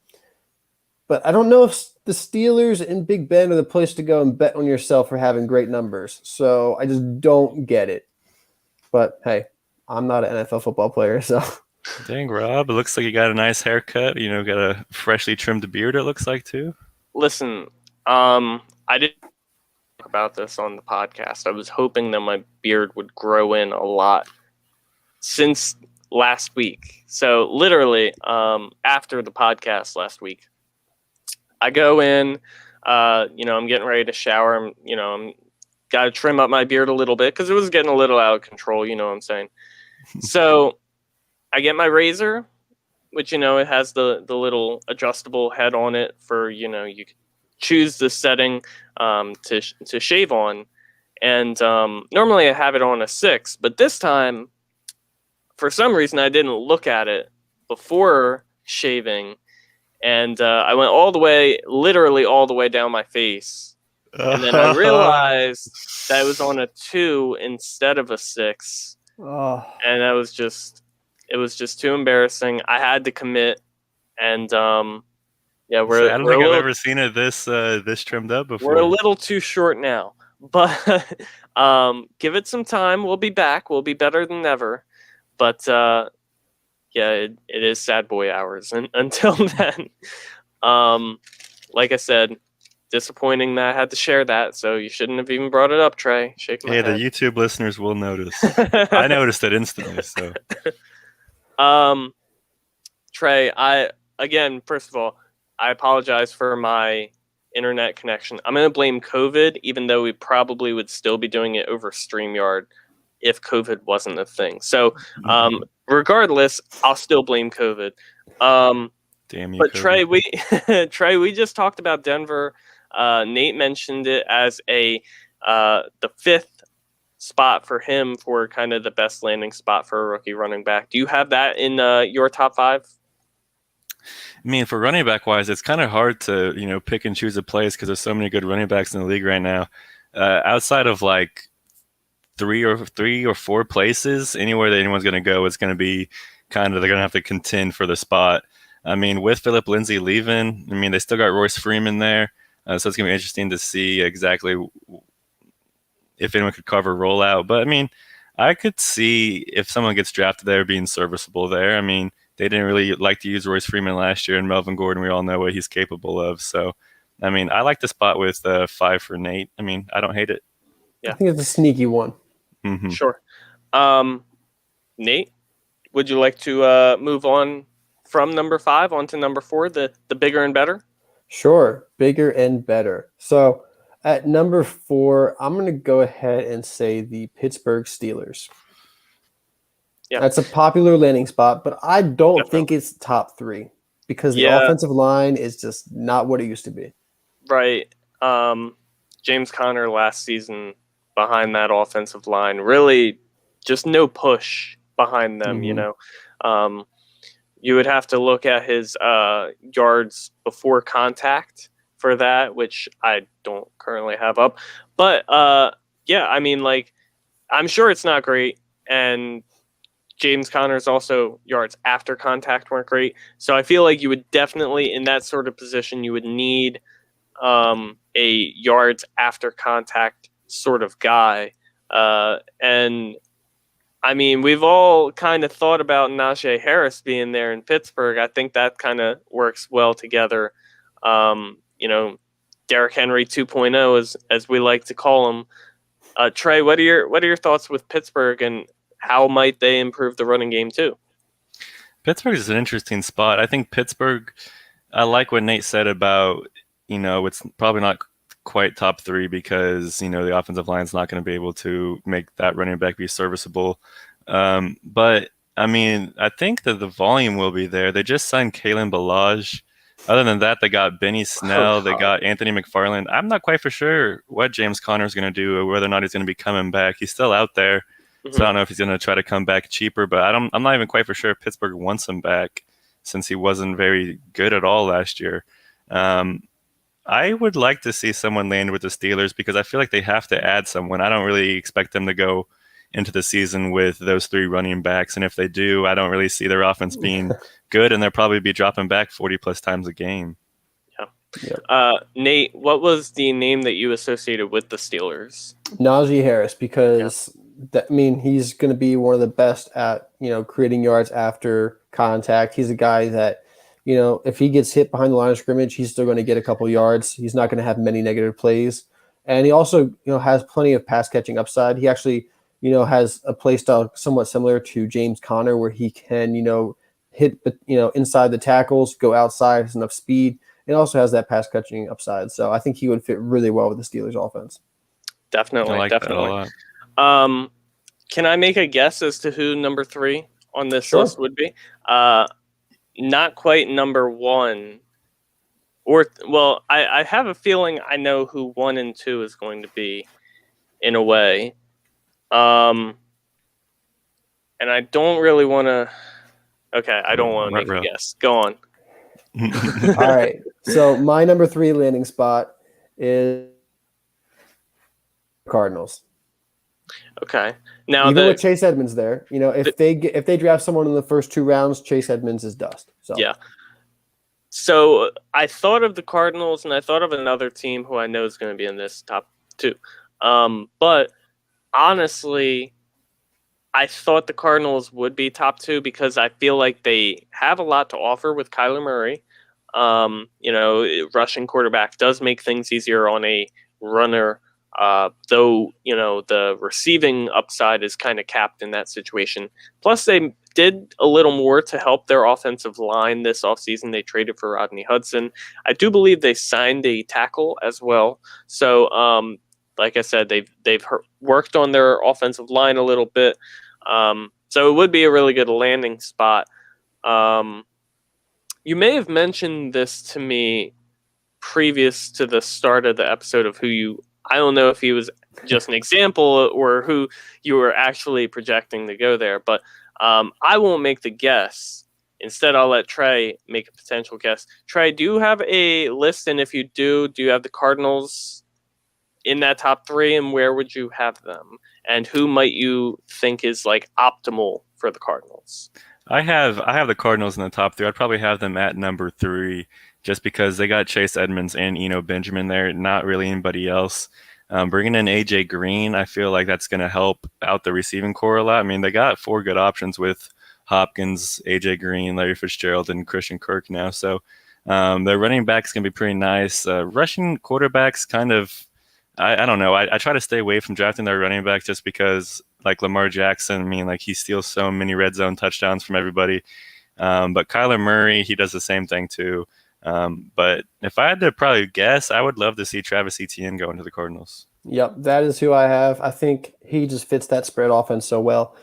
But I don't know if the Steelers and Big Ben are the place to go and bet on yourself for having great numbers. So I just don't get it. But hey, I'm not an NFL football player, so. Dang, Rob, it looks like you got a nice haircut. Got a freshly trimmed beard, it looks like, too. Listen, I didn't talk about this on the podcast. I was hoping that my beard would grow in a lot since last week. So literally, after the podcast last week, I go in, I'm getting ready to shower. I'm got to trim up my beard a little bit because it was getting a little out of control. You know what I'm saying? So I get my razor, which, it has the little adjustable head on it for, you can choose the setting to shave on. And normally I have it on a 6, but this time, for some reason, I didn't look at it before shaving. And I went literally all the way down my face. And then I realized that it was on a 2 instead of a 6. Oh, and it was just too embarrassing. I had to commit, and yeah, So I don't we're a think I've little ever seen it this trimmed up we're a before. little too short now, but give it some time. We'll be back. We'll be better than ever. But yeah, it is sad boy hours, and until then, like I said, disappointing that I had to share that. So you shouldn't have even brought it up, Trey. Shake my Hey, the head. YouTube listeners will notice. I noticed it instantly. So um, Trey, first of all, I apologize for my internet connection. I'm going to blame COVID, even though we probably would still be doing it over StreamYard if COVID wasn't a thing. So, regardless, I'll still blame COVID. damn you, But Kobe. Trey, we just talked about Denver. Nate mentioned it as the fifth spot for him for kind of the best landing spot for a rookie running back. Do you have that in your top five? I mean, for running back wise, it's kind of hard to pick and choose a place because there's so many good running backs in the league right now. Outside of like three or four places, anywhere that anyone's going to go, it's going to be kind of they're going to have to contend for the spot. I mean, with Philip Lindsay leaving, I mean they still got Royce Freeman there, so it's going to be interesting to see exactly if anyone could cover rollout. But I mean, I could see if someone gets drafted there being serviceable there. I mean, they didn't really like to use Royce Freeman last year, and Melvin Gordon, we all know what he's capable of. So, I mean, I like the spot with 5 for Nate. I mean, I don't hate it. Yeah. I think it's a sneaky one. Mm-hmm. Sure. Nate, would you like to move on from number 5 onto number 4, the bigger and better? Sure, bigger and better. So at number 4, I'm going to go ahead and say the Pittsburgh Steelers. Yeah. That's a popular landing spot, but I don't Definitely. think it's top 3 because the Yeah. offensive line is just not what it used to be. Right. James Conner last season behind that offensive line, really just no push behind them, you know. You would have to look at his yards before contact for that, which I don't currently have up. But yeah, I mean, like, I'm sure it's not great. And James Conner's also yards after contact weren't great. So I feel like you would definitely, in that sort of position, you would need a yards after contact sort of guy. And I mean, we've all kind of thought about Najee Harris being there in Pittsburgh. I think that kind of works well together. You know, Derrick Henry 2.0, as we like to call him. Trey, what are your thoughts with Pittsburgh, and how might they improve the running game too? Pittsburgh is an interesting spot. I think Pittsburgh, I like what Nate said about, it's probably not quite top 3 because, the offensive line's not going to be able to make that running back be serviceable. But, I mean, I think that the volume will be there. They just signed Kalen Ballage. Other than that, they got Benny Snell. They got Anthony McFarland. I'm not quite for sure what James Conner's going to do or whether or not he's going to be coming back. He's still out there. So I don't know if he's going to try to come back cheaper, but I'm not even quite for sure if Pittsburgh wants him back since he wasn't very good at all last year. I would like to see someone land with the Steelers because I feel like they have to add someone. I don't really expect them to go into the season with those 3 running backs. And if they do, I don't really see their offense being good, and they'll probably be dropping back 40 plus times a game. Yeah. Nate, what was the name that you associated with the Steelers? Najee Harris, because he's going to be one of the best at, creating yards after contact. He's a guy that, if he gets hit behind the line of scrimmage, he's still going to get a couple yards. He's not going to have many negative plays. And he also, has plenty of pass catching upside. He actually, has a play style somewhat similar to James Conner where he can, hit, inside the tackles, go outside, has enough speed. It also has that pass catching upside. So I think he would fit really well with the Steelers offense. Definitely. I like definitely. that a lot. Can I make a guess as to who number 3 on this list would be? Not quite number 1. I have a feeling I know who 1 and 2 is going to be in a way. And I don't really want to. Okay, I don't want to make a guess. Go on. All right. So my number 3 landing spot is Cardinals. Okay. Now Even with Chase Edmonds there, if the they draft someone in the first 2 rounds, Chase Edmonds is dust. So yeah. So I thought of the Cardinals, and I thought of another team who I know is going to be in this top two. But honestly, I thought the Cardinals would be top two because I feel like they have a lot to offer with Kyler Murray. Rushing quarterback does make things easier on a runner. Though, the receiving upside is kind of capped in that situation. Plus, they did a little more to help their offensive line this offseason. They traded for Rodney Hudson. I do believe they signed a tackle as well. So, like I said, they've worked on their offensive line a little bit. So it would be a really good landing spot. You may have mentioned this to me previous to the start of the episode of I don't know if he was just an example or who you were actually projecting to go there, but I won't make the guess. Instead, I'll let Trey make a potential guess. Trey, do you have a list? And if you do you have the Cardinals in that top three, and where would you have them? And who might you think is like optimal for the Cardinals? I have the Cardinals in the top three. I'd probably have them at number 3, just because they got Chase Edmonds and Eno Benjamin there, not really anybody else. Bringing in AJ Green, I feel like that's going to help out the receiving core a lot. I mean, they got 4 good options with Hopkins, AJ Green, Larry Fitzgerald, and Christian Kirk now. So their running back's going to be pretty nice. Rushing quarterbacks kind of, I don't know. I try to stay away from drafting their running backs just because, like Lamar Jackson, I mean, like he steals so many red zone touchdowns from everybody. But Kyler Murray, he does the same thing too. But if I had to probably guess, I would love to see Travis Etienne go into the Cardinals. Yep, that is who I have. I think he just fits that spread offense so well.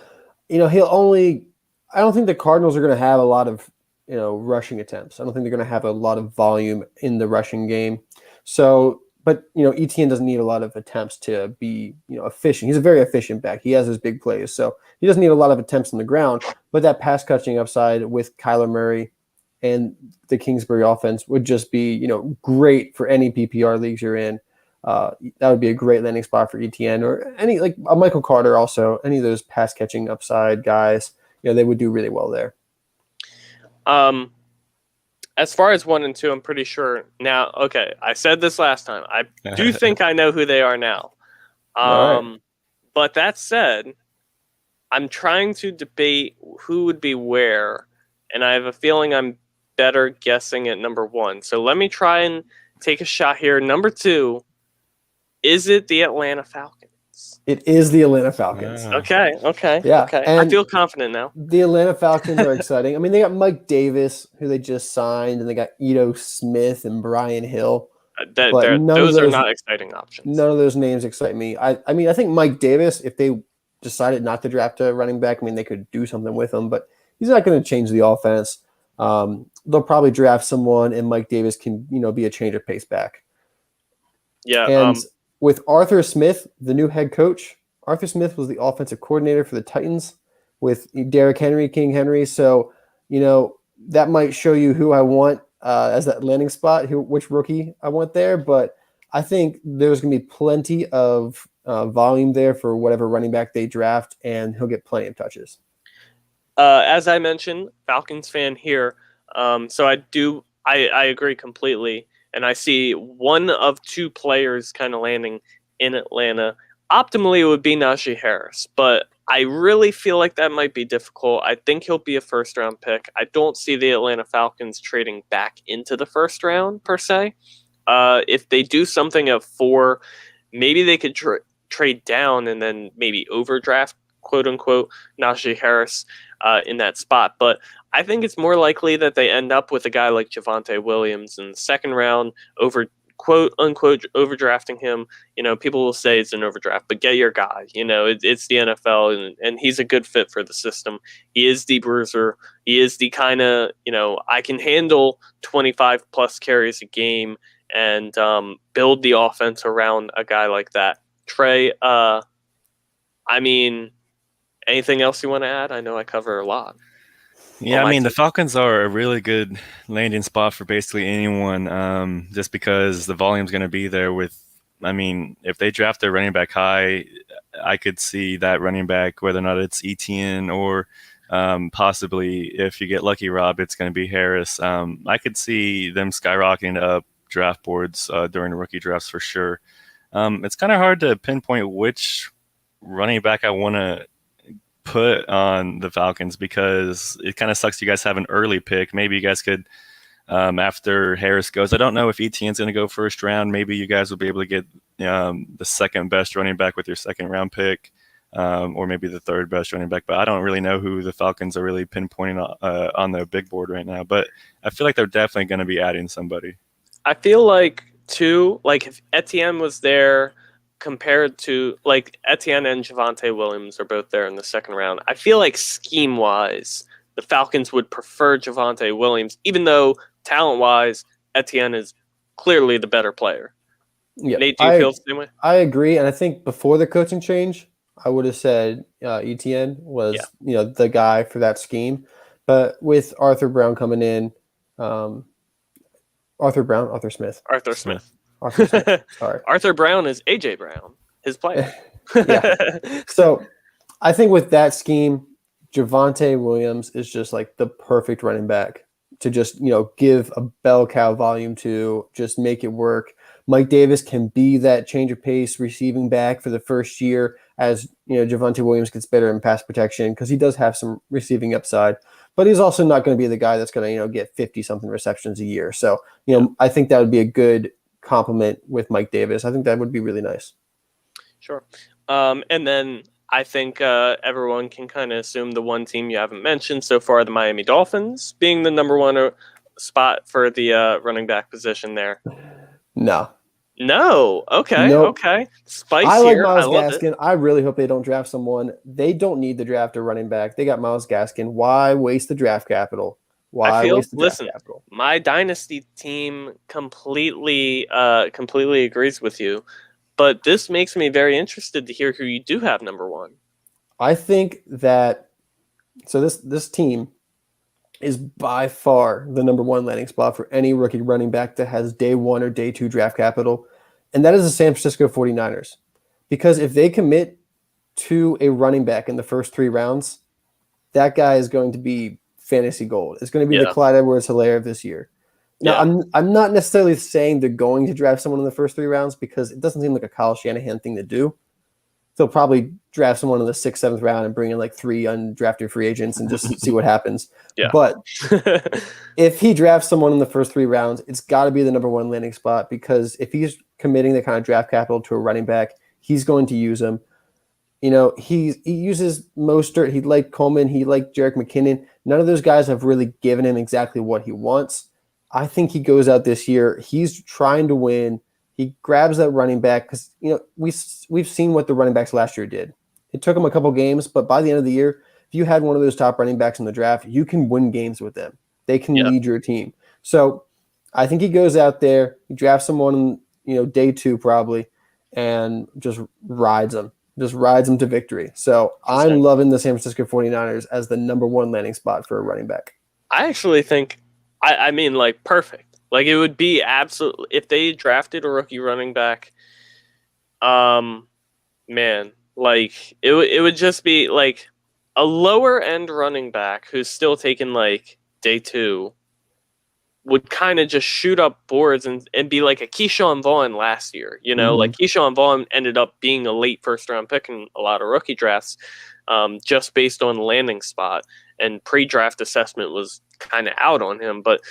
I don't think the Cardinals are going to have a lot of, rushing attempts. I don't think they're going to have a lot of volume in the rushing game. So, but, Etienne doesn't need a lot of attempts to be, efficient. He's a very efficient back. He has his big plays. So he doesn't need a lot of attempts on the ground, but that pass catching upside with Kyler Murray and the Kingsbury offense would just be, great for any PPR leagues you're in. That would be a great landing spot for Etienne or any, like a Michael Carter also, any of those pass catching upside guys, they would do really well there. As far as 1 and 2, I'm pretty sure now. Okay, I said this last time. I do think I know who they are now. Right. But that said, I'm trying to debate who would be where, and I have a feeling I'm better guessing at number 1. So let me try and take a shot here. Number 2, is it the Atlanta Falcons? It is the Atlanta Falcons. Yeah. Okay. Yeah, Okay. I and feel confident now. the Atlanta Falcons are exciting. I mean, they got Mike Davis, who they just signed, and they got Ito Smith and Brian Hill. Those are not exciting options. None of those names excite me. I mean, I think Mike Davis, if they decided not to draft a running back, I mean, they could do something with him, but he's not going to change the offense. They'll probably draft someone, and Mike Davis can, be a change of pace back. Yeah. And with Arthur Smith, the new head coach, Arthur Smith was the offensive coordinator for the Titans with Derrick Henry, King Henry. So, that might show you who I want as that landing spot, which rookie I want there. But I think there's going to be plenty of volume there for whatever running back they draft, and he'll get plenty of touches. As I mentioned, Falcons fan here. So I agree completely. And I see one of 2 players kind of landing in Atlanta. Optimally, it would be Najee Harris, but I really feel like that might be difficult. I think he'll be a first-round pick. I don't see the Atlanta Falcons trading back into the first round, per se. If they do something at 4, maybe they could trade down and then maybe overdraft, quote-unquote, Najee Harris in that spot. But I think it's more likely that they end up with a guy like Javonte Williams in the second round, quote unquote overdrafting him. People will say it's an overdraft, but get your guy. It's the NFL, and he's a good fit for the system. He is the bruiser. He is the kind of, I can handle 25 plus carries a game and build the offense around a guy like that. Trey, I mean, anything else you want to add? I know I cover a lot. Yeah, I mean, the Falcons are a really good landing spot for basically anyone, just because the volume's going to be there with I mean, if they draft their running back high, I could see that running back, whether or not it's Etienne or possibly if you get lucky, Rob, it's going to be Harris. I could see them skyrocketing up draft boards during the rookie drafts for sure. It's kind of hard to pinpoint which running back I want to put on the Falcons because it kind of sucks you guys have an early pick. Maybe you guys could, after Harris goes, I don't know if Etienne's going to go first round. Maybe you guys will be able to get the second best running back with your second round pick, or maybe the third best running back. But I don't really know who the Falcons are really pinpointing on their big board right now. But I feel like they're definitely going to be adding somebody. I feel like, too, like if Etienne was there compared to, like, Etienne and Javonte Williams are both there in the second round, I feel like scheme-wise, the Falcons would prefer Javonte Williams, even though talent-wise, Etienne is clearly the better player. Yeah, Nate, do you feel the same way? I agree, and I think before the coaching change, I would have said Etienne was the guy for that scheme. But with Arthur Brown coming in, Arthur Smith. Sorry. Arthur Brown is AJ Brown, his player. Yeah. So I think with that scheme, Javonte Williams is just like the perfect running back to just, give a bell cow volume to, just make it work. Mike Davis can be that change of pace receiving back for the first year as, Javonte Williams gets better in pass protection because he does have some receiving upside, but he's also not going to be the guy that's going to, get 50-something receptions a year. So, I think that would be a good compliment with Mike Davis. I think that would be really nice. Sure. And then I think everyone can kind of assume the one team you haven't mentioned so far, the Miami Dolphins, being the number one spot for the running back position there. No. Okay. Nope. Okay. Spice I like here. Myles I love Gaskin. it. I really hope they don't draft someone. They don't need to draft a running back. They got Myles Gaskin. Why waste the draft capital? Capital? My Dynasty team completely agrees with you, but this makes me very interested to hear who you do have number one. I think that this team is by far the number one landing spot for any rookie running back that has day one or day two draft capital, and that is the San Francisco 49ers. Because if they commit to a running back in the first 3 rounds, that guy is going to be fantasy gold. It's going to be the Clyde Edwards-Helaire of this year. Now, I'm not necessarily saying they're going to draft someone in the first 3 rounds because it doesn't seem like a Kyle Shanahan thing to do. They'll probably draft someone in the 6th, 7th round and bring in like 3 undrafted free agents and just see what happens. Yeah. But if he drafts someone in the first 3 rounds, it's got to be the number one landing spot because if he's committing the kind of draft capital to a running back, he's going to use him. He uses Mostert. He liked Coleman. He liked Jerick McKinnon. None of those guys have really given him exactly what he wants. I think he goes out this year. He's trying to win. He grabs that running back because we've seen what the running backs last year did. It took them a couple games, but by the end of the year, if you had one of those top running backs in the draft, you can win games with them. They can lead your team. So I think he goes out there, he drafts someone, day 2 probably, and just rides them to victory. So I'm loving the San Francisco 49ers as the number one landing spot for a running back. I actually think, I mean, like, perfect. Like, it would be absolutely, if they drafted a rookie running back, man, like, it would just be, like, a lower-end running back who's still taking, like, day 2 would kind of just shoot up boards and be like a Keyshawn Vaughn last year. Like Keyshawn Vaughn ended up being a late first-round pick in a lot of rookie drafts just based on landing spot. And pre-draft assessment was kind of out on him. But,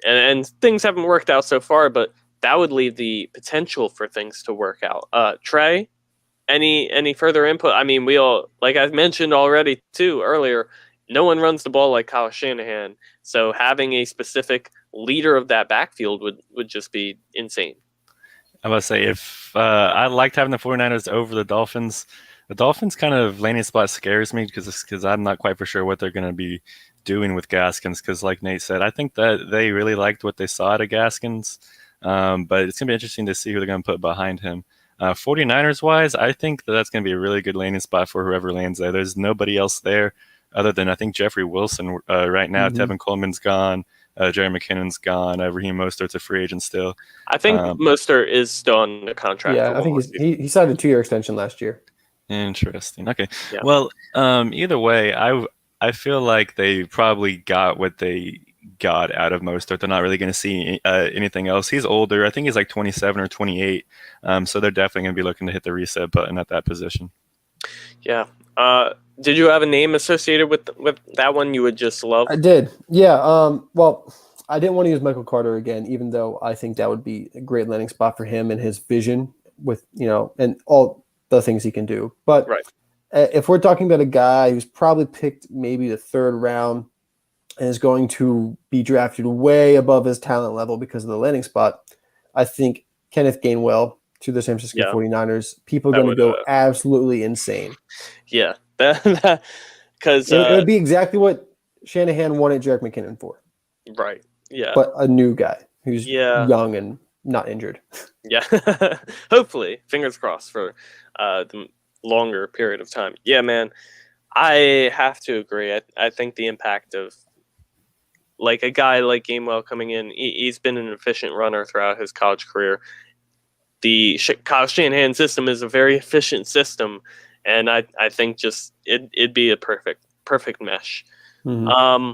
and things haven't worked out so far, but that would leave the potential for things to work out. Trey, any further input? I mean, we all, like I mentioned already too earlier, no one runs the ball like Kyle Shanahan. So having a specific leader of that backfield would just be insane. I must say, if I liked having the 49ers over the Dolphins kind of landing spot scares me because I'm not quite for sure what they're going to be doing with Gaskins. Because like Nate said, I think that they really liked what they saw out of Gaskins. But it's going to be interesting to see who they're going to put behind him. 49ers wise, I think that's going to be a really good landing spot for whoever lands there. There's nobody else there other than I think Jeffrey Wilson right now. Tevin Coleman's gone. Jerry McKinnon's gone. Raheem Mostert's a free agent still. I think Mostert is still on the contract. Yeah, I think he signed a 2-year extension last year. Interesting. Okay. Yeah. Well, either way, I feel like they probably got what they got out of Mostert. They're not really going to see anything else. He's older. I think he's like 27 or 28. So they're definitely going to be looking to hit the reset button at that position. Yeah. Did you have a name associated with that one you would just love? I did. Yeah. Well, I didn't want to use Michael Carter again, even though I think that would be a great landing spot for him and his vision with, and all the things he can do. But right. If we're talking about a guy who's probably picked maybe the 3rd round and is going to be drafted way above his talent level because of the landing spot, I think Kenneth Gainwell to the San Francisco 49ers, people are going to go absolutely insane. Yeah. Because it would be exactly what Shanahan wanted Jerick McKinnon for. Right. Yeah. But a new guy who's young and not injured. Yeah. Hopefully. Fingers crossed for the longer period of time. Yeah, man. I have to agree. I think the impact of like a guy like Gainwell coming in, he's been an efficient runner throughout his college career. The Kyle Shanahan system is a very efficient system, and I think just it'd be a perfect mesh. Mm-hmm.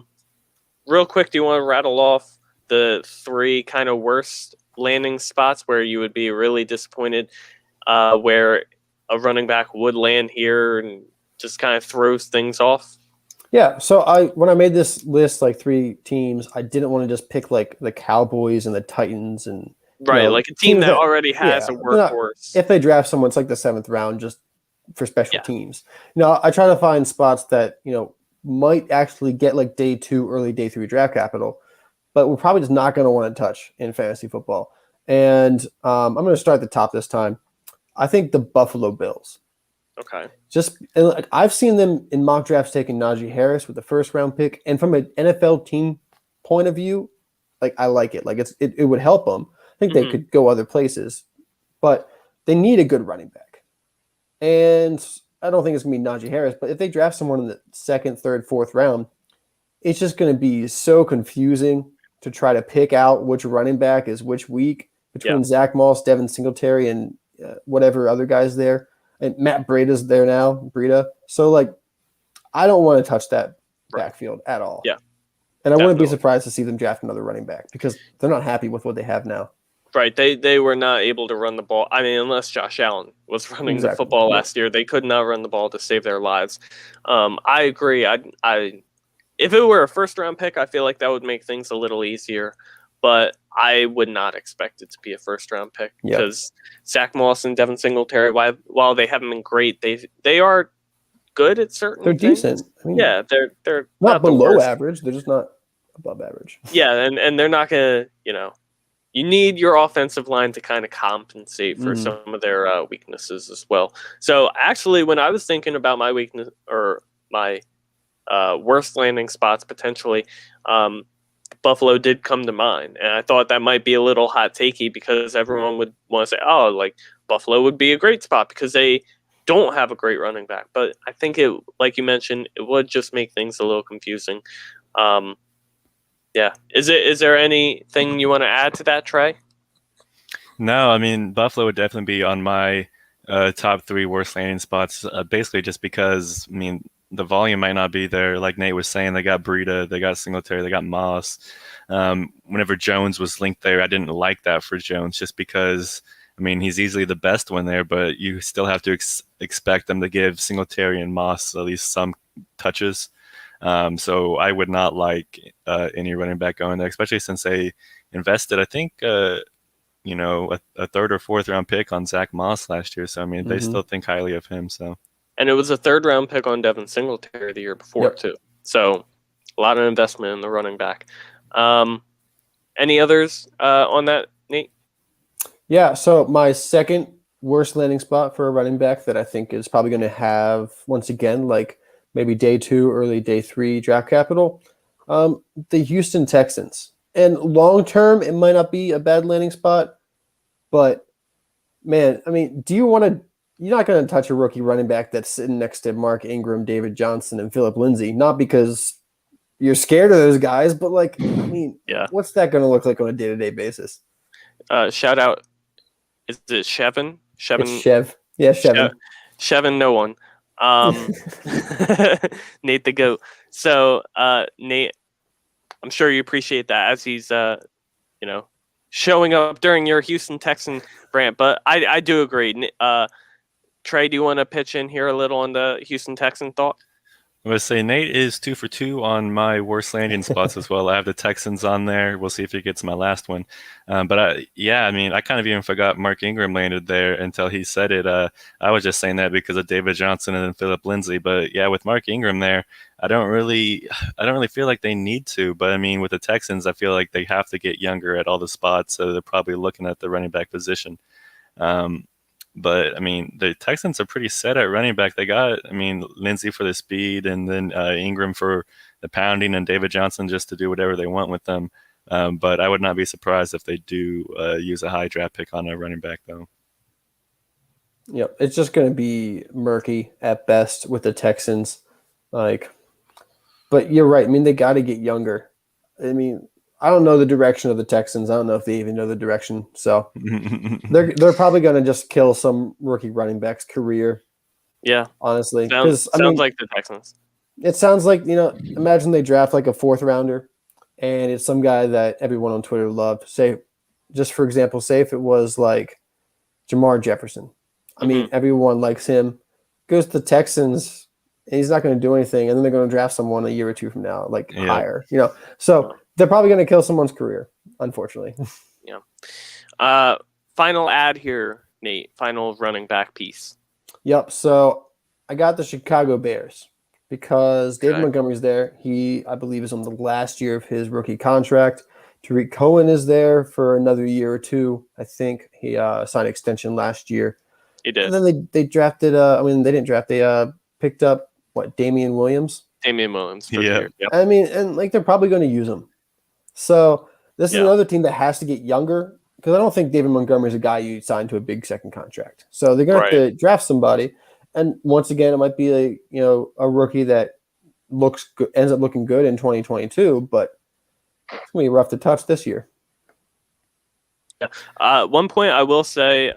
Real quick, do you want to rattle off the 3 kind of worst landing spots where you would be really disappointed where a running back would land here and just kind of throws things off? Yeah, so when I made this list, like 3 teams, I didn't want to just pick like the Cowboys and the Titans and right, like a team that already has a workhorse. If they draft someone, it's like the 7th round just for special teams. I try to find spots that might actually get like day 2, early day 3 draft capital, but we're probably just not going to want to touch in fantasy football. And I'm going to start at the top this time. I think the Buffalo Bills. Okay. I've seen them in mock drafts taking Najee Harris with the 1st round pick, and from an NFL team point of view, like I like it. Like it would help them. I think they could go other places, but they need a good running back. And I don't think it's gonna be Najee Harris, but if they draft someone in the 2nd, 3rd, 4th round, it's just gonna be so confusing to try to pick out which running back is which week between Zach Moss, Devin Singletary, and whatever other guys there. And Matt Breida's there now, Breida. So, like, I don't want to touch that backfield at all. Yeah. And I wouldn't be surprised to see them draft another running back because they're not happy with what they have now. Right. They were not able to run the ball. I mean, unless Josh Allen was running the football last year, they could not run the ball to save their lives. I agree. If it were a 1st round pick, I feel like that would make things a little easier. But I would not expect it to be a 1st round pick because Zach Moss and Devin Singletary, while they haven't been great, they are good at certain things. Decent. I mean, they're not below average. They're just not above average. Yeah, and they're not gonna, you need your offensive line to kind of compensate for some of their weaknesses as well. So actually, when I was thinking about my weakness or my worst landing spots potentially, Buffalo did come to mind, and I thought that might be a little hot takey because everyone would want to say, "Oh, like Buffalo would be a great spot because they don't have a great running back." But I think it, like you mentioned, it would just make things a little confusing. Yeah, is there anything you want to add to that, Trey? No, I mean Buffalo would definitely be on my top 3 worst landing spots. Basically, just because the volume might not be there. Like Nate was saying, they got Breida, they got Singletary, they got Moss. Whenever Jones was linked there, I didn't like that for Jones just because, he's easily the best one there, but you still have to expect them to give Singletary and Moss at least some touches. So I would not like any running back going there, especially since they invested, I think, a 3rd or 4th round pick on Zach Moss last year. So, they still think highly of him. So. And it was a 3rd round pick on Devin Singletary the year before, too. So a lot of investment in the running back. Any others on that, Nate? Yeah, so my 2nd worst landing spot for a running back that I think is probably going to have, once again, like maybe day 2, early day 3 draft capital, the Houston Texans. And long term, it might not be a bad landing spot, but man, do you want to? You're not going to touch a rookie running back that's sitting next to Mark Ingram, David Johnson, and Phillip Lindsay, not because you're scared of those guys, but like, I mean, Yeah. what's that going to look like on a day-to-day basis? Shout out, is it Shevin? It's Chev. Yeah, Chevin. Shevin, no one. Nate the GOAT. So, Nate, I'm sure you appreciate that as he's, showing up during your Houston Texan rant. But I do agree. Trey, do you want to pitch in here a little on the Houston Texan thought? I'm going to say Nate is 2 for 2 on my worst landing spots as well. I have the Texans on there. We'll see if he gets my last one. I kind of even forgot Mark Ingram landed there until he said it. I was just saying that because of David Johnson and Philip Lindsay. But yeah, with Mark Ingram there, I don't really feel like they need to. But I mean, with the Texans, I feel like they have to get younger at all the spots. So they're probably looking at the running back position. But I mean, the Texans are pretty set at running back. They got, Lindsey for the speed, and then Ingram for the pounding, and David Johnson just to do whatever they want with them. But I would not be surprised if they do use a high draft pick on a running back, though. Yep, it's just going to be murky at best with the Texans. But you're right. I mean, they got to get younger. I mean, I don't know the direction of the Texans. I don't know if they even know the direction. So they're probably going to just kill some rookie running back's career. Yeah, honestly, sounds like the Texans. It sounds like, imagine they draft like a 4th rounder, and it's some guy that everyone on Twitter loved. Say, just for example, say if it was like Jamar Jefferson. I mean, everyone likes him. Goes to the Texans, and he's not going to do anything, and then they're going to draft someone a year or 2 from now, higher. So they're probably going to kill someone's career, unfortunately. Yeah. Final ad here, Nate. Final running back piece. Yep. So I got the Chicago Bears because David Montgomery's there. He, I believe, is on the last year of his rookie contract. Tariq Cohen is there for another year or 2. I think he signed an extension last year. He did. And then they drafted. They didn't draft. They picked up Damian Williams. Yeah. I mean, and they're probably going to use him. So this is another team that has to get younger, because I don't think David Montgomery is a guy you sign to a big second contract. So they're going to have to draft somebody. And once again, it might be a rookie that ends up looking good in 2022, but it's going to be rough to touch this year. Yeah. One point I will say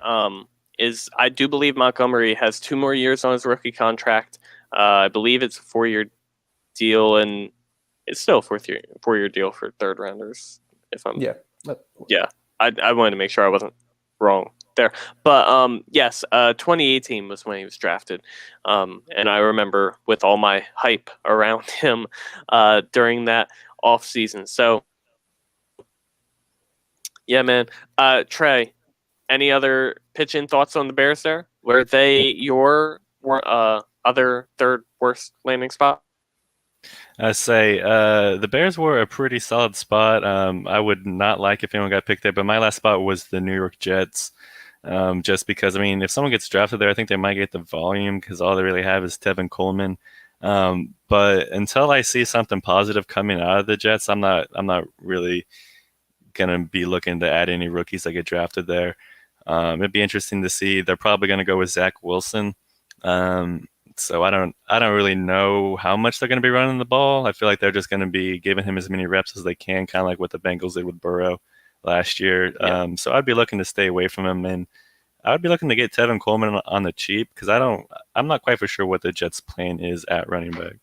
is I do believe Montgomery has 2 more years on his rookie contract. I believe it's a 4-year deal, and it's still a 4-year deal for 3rd rounders. I wanted to make sure I wasn't wrong there. But yes, 2018 was when he was drafted, and I remember with all my hype around him during that off season. So yeah, man. Trey, any other pitch-in thoughts on the Bears there? Were they your other 3rd worst landing spot? I say the Bears were a pretty solid spot. I would not like if anyone got picked there, but my last spot was the New York Jets. Just because, if someone gets drafted there, I think they might get the volume because all they really have is Tevin Coleman. But until I see something positive coming out of the Jets, I'm not really gonna be looking to add any rookies that get drafted there. It'd be interesting to see. They're probably gonna go with Zach Wilson. So I don't really know how much they're going to be running the ball. I feel like they're just going to be giving him as many reps as they can, kind of like what the Bengals did with Burrow last year. Yeah. So I'd be looking to stay away from him, and I would be looking to get Tevin Coleman on the cheap because I'm not quite for sure what the Jets' plan is at running back.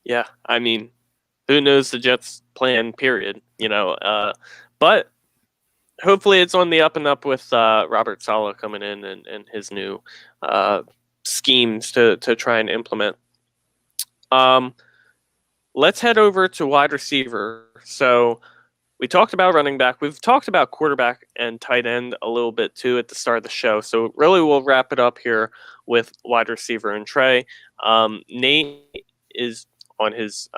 Yeah, who knows the Jets' plan? Period. But hopefully it's on the up and up with Robert Saleh coming in and his new schemes to try and implement. Let's head over to wide receiver. So we talked about running back. We've talked about quarterback and tight end a little bit too at the start of the show. So really we'll wrap it up here with wide receiver and Trey. Nate is on his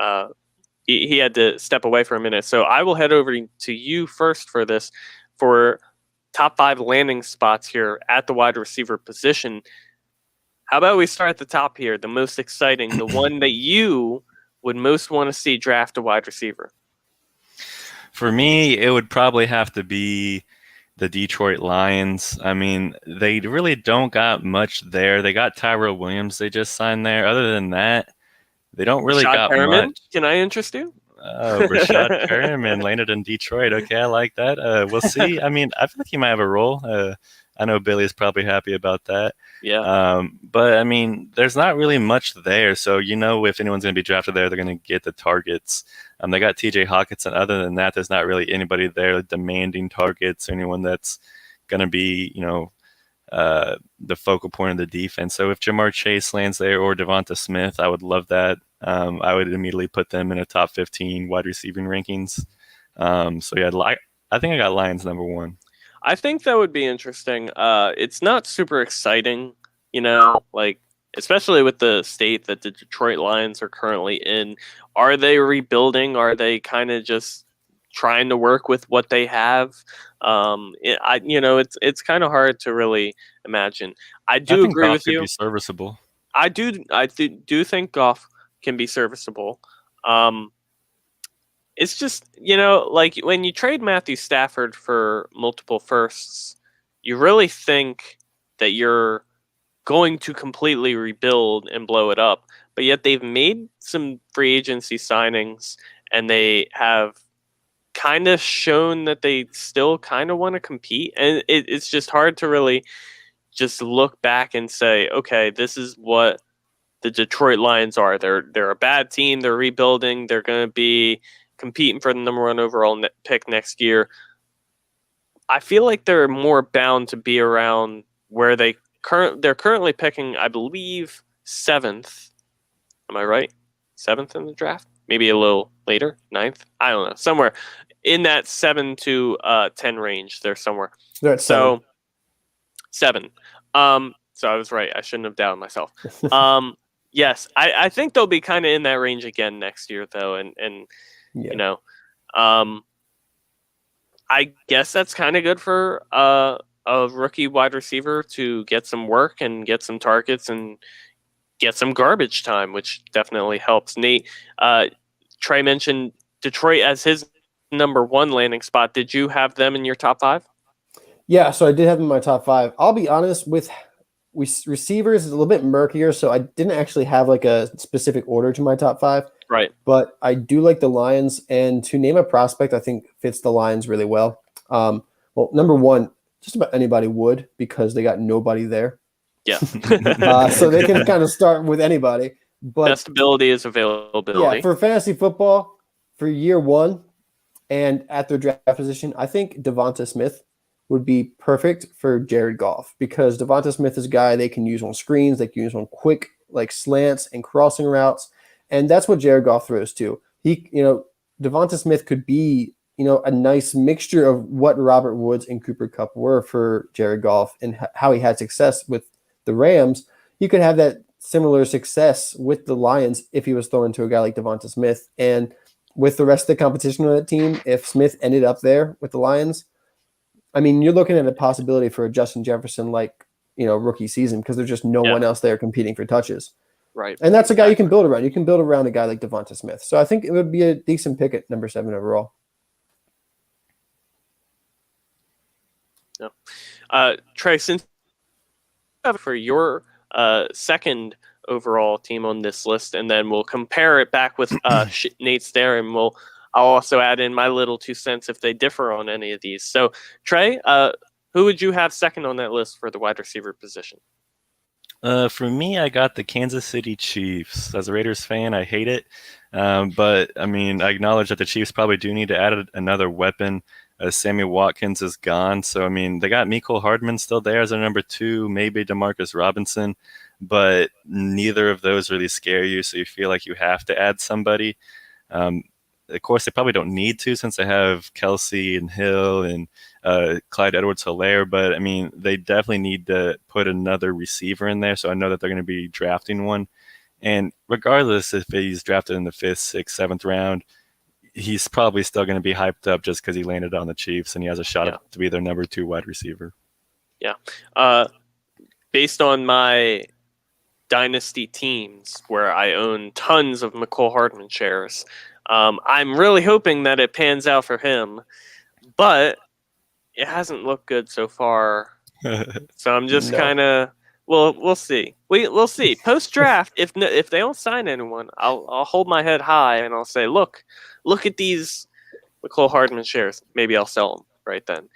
he had to step away for a minute. So I will head over to you first for this, for top 5 landing spots here at the wide receiver position. How about we start at the top here, the most exciting, the one that you would most want to see draft a wide receiver? For me, it would probably have to be the Detroit Lions. They really don't got much there. They got Tyrell Williams they just signed there. Other than that, they don't really Rashad got Perriman, much. can I interest you? Oh, Rashad Perriman landed in Detroit. Okay, I like that. We'll see. I mean, I feel like he might have a role. I know Billy's probably happy about that. Yeah. But I mean, there's not really much there. So if anyone's going to be drafted there, they're going to get the targets. They got T.J. Hawkinson. Other than that, there's not really anybody there demanding targets or anyone that's going to be, the focal point of the defense. So if Jamar Chase lands there or Devonta Smith, I would love that. I would immediately put them in a top 15 wide receiving rankings. So yeah, I think I got Lions number 1. I think that would be interesting. It's not super exciting, like especially with the state that the Detroit Lions are currently in. Are they rebuilding? Are they kind of just trying to work with what they have? It's kind of hard to really imagine. I do think agree Goff with could you. be serviceable. I do think Goff can be serviceable. It's just, like when you trade Matthew Stafford for multiple firsts, you really think that you're going to completely rebuild and blow it up. But yet they've made some free agency signings and they have kind of shown that they still kind of want to compete. And it's just hard to really just look back and say, okay, this is what the Detroit Lions are. They're a bad team. They're rebuilding. They're going to be competing for the number 1 overall pick next year. I feel like they're more bound to be around where they're currently picking, I believe, 7th. Am I right? 7th in the draft? Maybe a little later, 9th. I don't know. Somewhere in that 7 to 10 range. They're somewhere. They're at 7. 7. So I was right. I shouldn't have doubted myself. Yes, I think they'll be kind of in that range again next year, though, and Yeah. I guess that's kind of good for a rookie wide receiver to get some work and get some targets and get some garbage time, which definitely helps. Nate, Trey mentioned Detroit as his number 1 landing spot. Did you have them in your top 5? Yeah, so I did have them in my top 5. I'll be honest, with receivers is a little bit murkier, so I didn't actually have like a specific order to my top 5. Right. But I do like the Lions, and to name a prospect, I think fits the Lions really well. Well, number 1, just about anybody would, because they got nobody there. Yeah. So they can kind of start with anybody. But best ability is availability. Yeah, for fantasy football, for year 1 and at their draft position, I think Devonta Smith would be perfect for Jared Goff, because Devonta Smith is a guy they can use on screens, they can use on quick like slants and crossing routes, and that's what Jared Goff throws to. Devonta Smith could be, a nice mixture of what Robert Woods and Cooper Kupp were for Jared Goff and how he had success with the Rams. You could have that similar success with the Lions if he was thrown to a guy like Devonta Smith. And with the rest of the competition on that team, if Smith ended up there with the Lions, I mean, you're looking at a possibility for a Justin Jefferson rookie season, because there's just no one else there competing for touches. Right. And that's a guy you can build around. You can build around a guy like Devonta Smith. So I think it would be a decent pick at number 7 overall. Yeah. Trey, since for your second overall team on this list, and then we'll compare it back with Nate's there, and I'll also add in my little 2 cents if they differ on any of these. So, Trey, who would you have second on that list for the wide receiver position? For me, I got the Kansas City Chiefs. As a Raiders fan, I hate it. But, I mean, I acknowledge that the Chiefs probably do need to add another weapon. Sammy Watkins is gone. So, I mean, they got Mecole Hardman still there as their number 2, maybe Demarcus Robinson. But neither of those really scare you, so you feel like you have to add somebody. Of course, they probably don't need to, since they have Kelsey and Hill and Clyde Edwards-Helaire. But, I mean, they definitely need to put another receiver in there, so I know that they're going to be drafting one. And regardless if he's drafted in the 5th, 6th, 7th round, he's probably still going to be hyped up just because he landed on the Chiefs and he has a shot to be their number 2 wide receiver. Yeah. Based on my Dynasty teams, where I own tons of Mecole Hardman shares, I'm really hoping that it pans out for him, but it hasn't looked good so far. So I'm just kind of we'll see. We'll see. Post draft, if they don't sign anyone, I'll hold my head high and I'll say, look at these McCole Hardman shares. Maybe I'll sell them right then.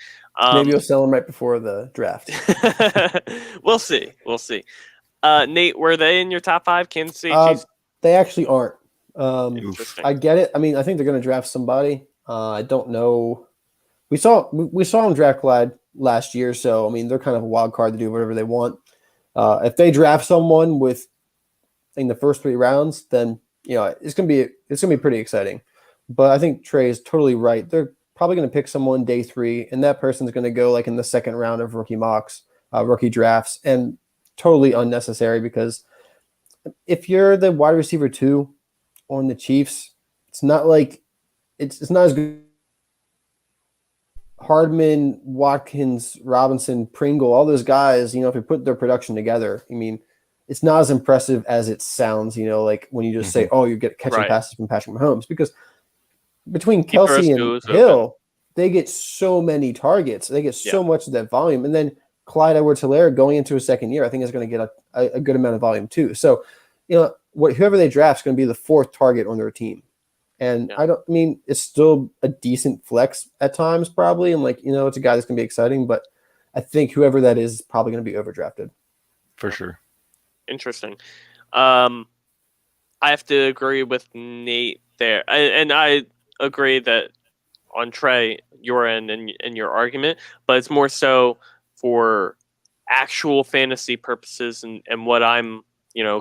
Maybe you'll sell them right before the draft. We'll see. We'll see. Nate, were they in your top 5? Kansas City Chiefs? They actually aren't. Interesting. I get it. I mean, I think they're going to draft somebody. I don't know. We saw them draft Clyde last year, so I mean, they're kind of a wild card to do whatever they want. If they draft someone in the first 3 rounds, then it's gonna be pretty exciting. But I think Trey is totally right. They're probably going to pick someone day 3, and that person's going to go like in the second round of rookie mocks, rookie drafts, and totally unnecessary because if you're the wide receiver 2 on the Chiefs, it's not like it's not as good. Hardman, Watkins, Robinson, Pringle, all those guys, if you put their production together, I mean, it's not as impressive as it sounds, like when you just say, oh, you get catching passes from Patrick Mahomes, because between Kelsey and Hill, they get so many targets. They get so much of that volume. And then Clyde Edwards-Helaire going into his second year, I think is going to get a good amount of volume too. So, whoever they draft is going to be the 4th target on their team. And it's still a decent flex at times probably. And it's a guy that's going to be exciting, but I think whoever that is probably going to be overdrafted. For sure. Interesting. I have to agree with Nate there. And I agree that on Trey, your end and your argument, but it's more so for actual fantasy purposes and what I'm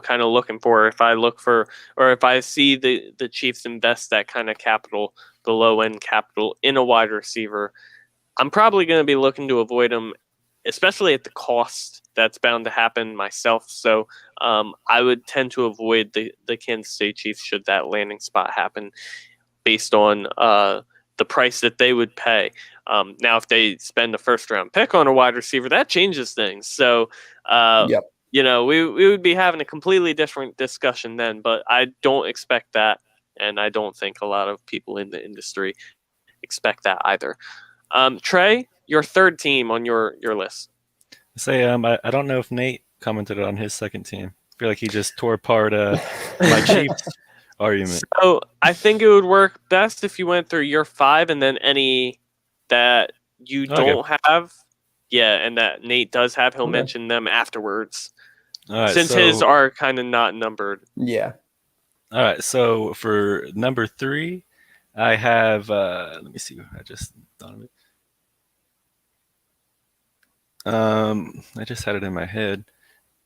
kind of looking for. If I look for, or if I see the Chiefs invest that kind of capital, the low end capital in a wide receiver, I'm probably going to be looking to avoid them, especially at the cost that's bound to happen myself. So I would tend to avoid the Kansas City Chiefs should that landing spot happen based on the price that they would pay. Now, if they spend a first round pick on a wide receiver, that changes things. So, we would be having a completely different discussion then, but I don't expect that. And I don't think a lot of people in the industry expect that either. Trey, your 3rd team on your list. I don't know if Nate commented on his second team. I feel like he just tore apart my Chiefs argument. So I think it would work best if you went through your 5 and then any that you don't have. Yeah, and that Nate does have, he'll mention them afterwards. All right, since his are kind of not numbered. Yeah. All right, so for number 3, I have, let me see, I just thought of it. I just had it in my head.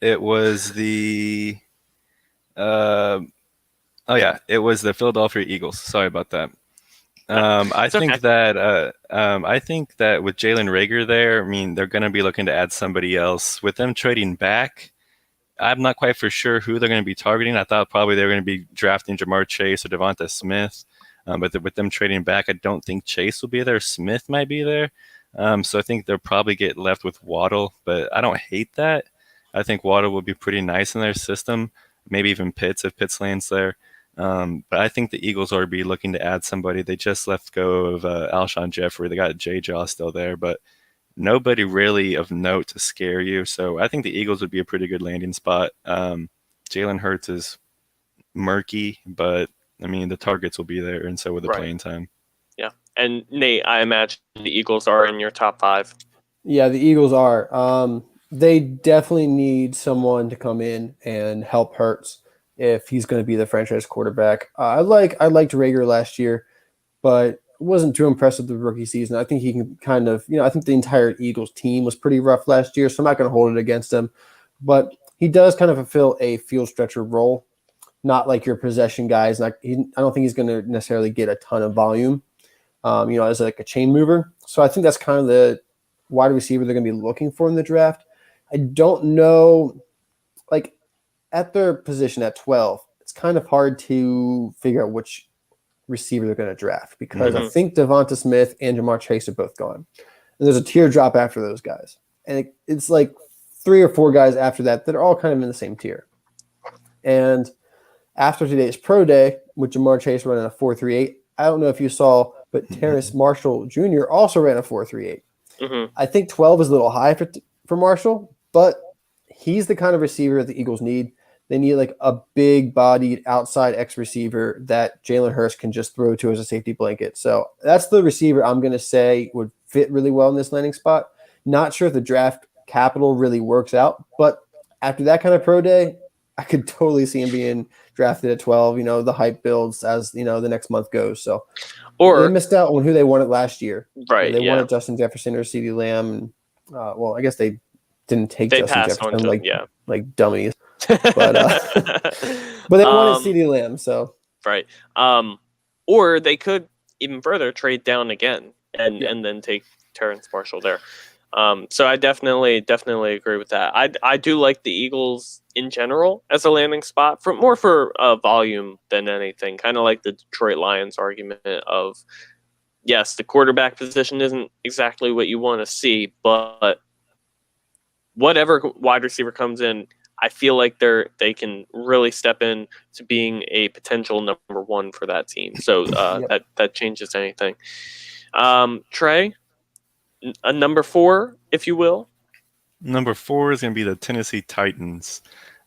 It was it was the Philadelphia Eagles. Sorry about that. I think that with Jalen Reagor there, I mean, they're going to be looking to add somebody else. With them trading back, I'm not quite for sure who they're going to be targeting. I thought probably they were going to be drafting Jamar Chase or Devonta Smith. But with them trading back, I don't think Chase will be there. Smith might be there. So I think they'll probably get left with Waddle, but I don't hate that. I think Waddle will be pretty nice in their system, maybe even Pitts if Pitts lands there. But I think the Eagles are be looking to add somebody. They just let go of Alshon Jeffrey. They got J-Jaw still there, but nobody really of note to scare you. So I think the Eagles would be a pretty good landing spot. Jalen Hurts is murky, but I mean, the targets will be there, and so will the playing time. Yeah. And Nate, I imagine the Eagles are in your top 5. Yeah, the Eagles are. They definitely need someone to come in and help Hurts if he's going to be the franchise quarterback. I liked Reagor last year, but wasn't too impressed with the rookie season. I think he can kind of, I think the entire Eagles team was pretty rough last year, so I'm not going to hold it against him. But he does kind of fulfill a field stretcher role, not like your possession guys. I don't think he's going to necessarily get a ton of volume, as like a chain mover. So I think that's kind of the wide receiver they're going to be looking for in the draft. I don't know, like at their position at 12, it's kind of hard to figure out which receiver they're going to draft because I think Devonta Smith and Jamar Chase are both gone. And there's a tier drop after those guys. And it's like 3 or 4 guys after that are all kind of in the same tier. And after today's pro day, with Jamar Chase running a 4.38, I don't know if you saw, but Terrace Marshall Jr. also ran a 4.38. I think 12 is a little high for Marshall, but he's the kind of receiver that the Eagles need. They need like a big-bodied outside X receiver that Jalen Hurts can just throw to as a safety blanket. So that's the receiver I'm going to say would fit really well in this landing spot. Not sure if the draft capital really works out, but after that kind of pro day, I could totally see him being drafted at 12. The hype builds as, the next month goes. So they missed out on who they wanted last year. Right. They wanted Justin Jefferson or CeeDee Lamb. And, well, I guess they didn't take Justin Jefferson like dummies. But they wanted CeeDee Lamb, so right. Or they could even further trade down again and then take Terrence Marshall there. So I definitely agree with that. I do like the Eagles in general as a landing spot more for volume than anything. Kind of like the Detroit Lions argument of, yes, the quarterback position isn't exactly what you want to see, but whatever wide receiver comes in, I feel like they can really step in to being a potential number one for that team. So that changes anything. Trey, a number 4, if you will. Number 4 is going to be the Tennessee Titans.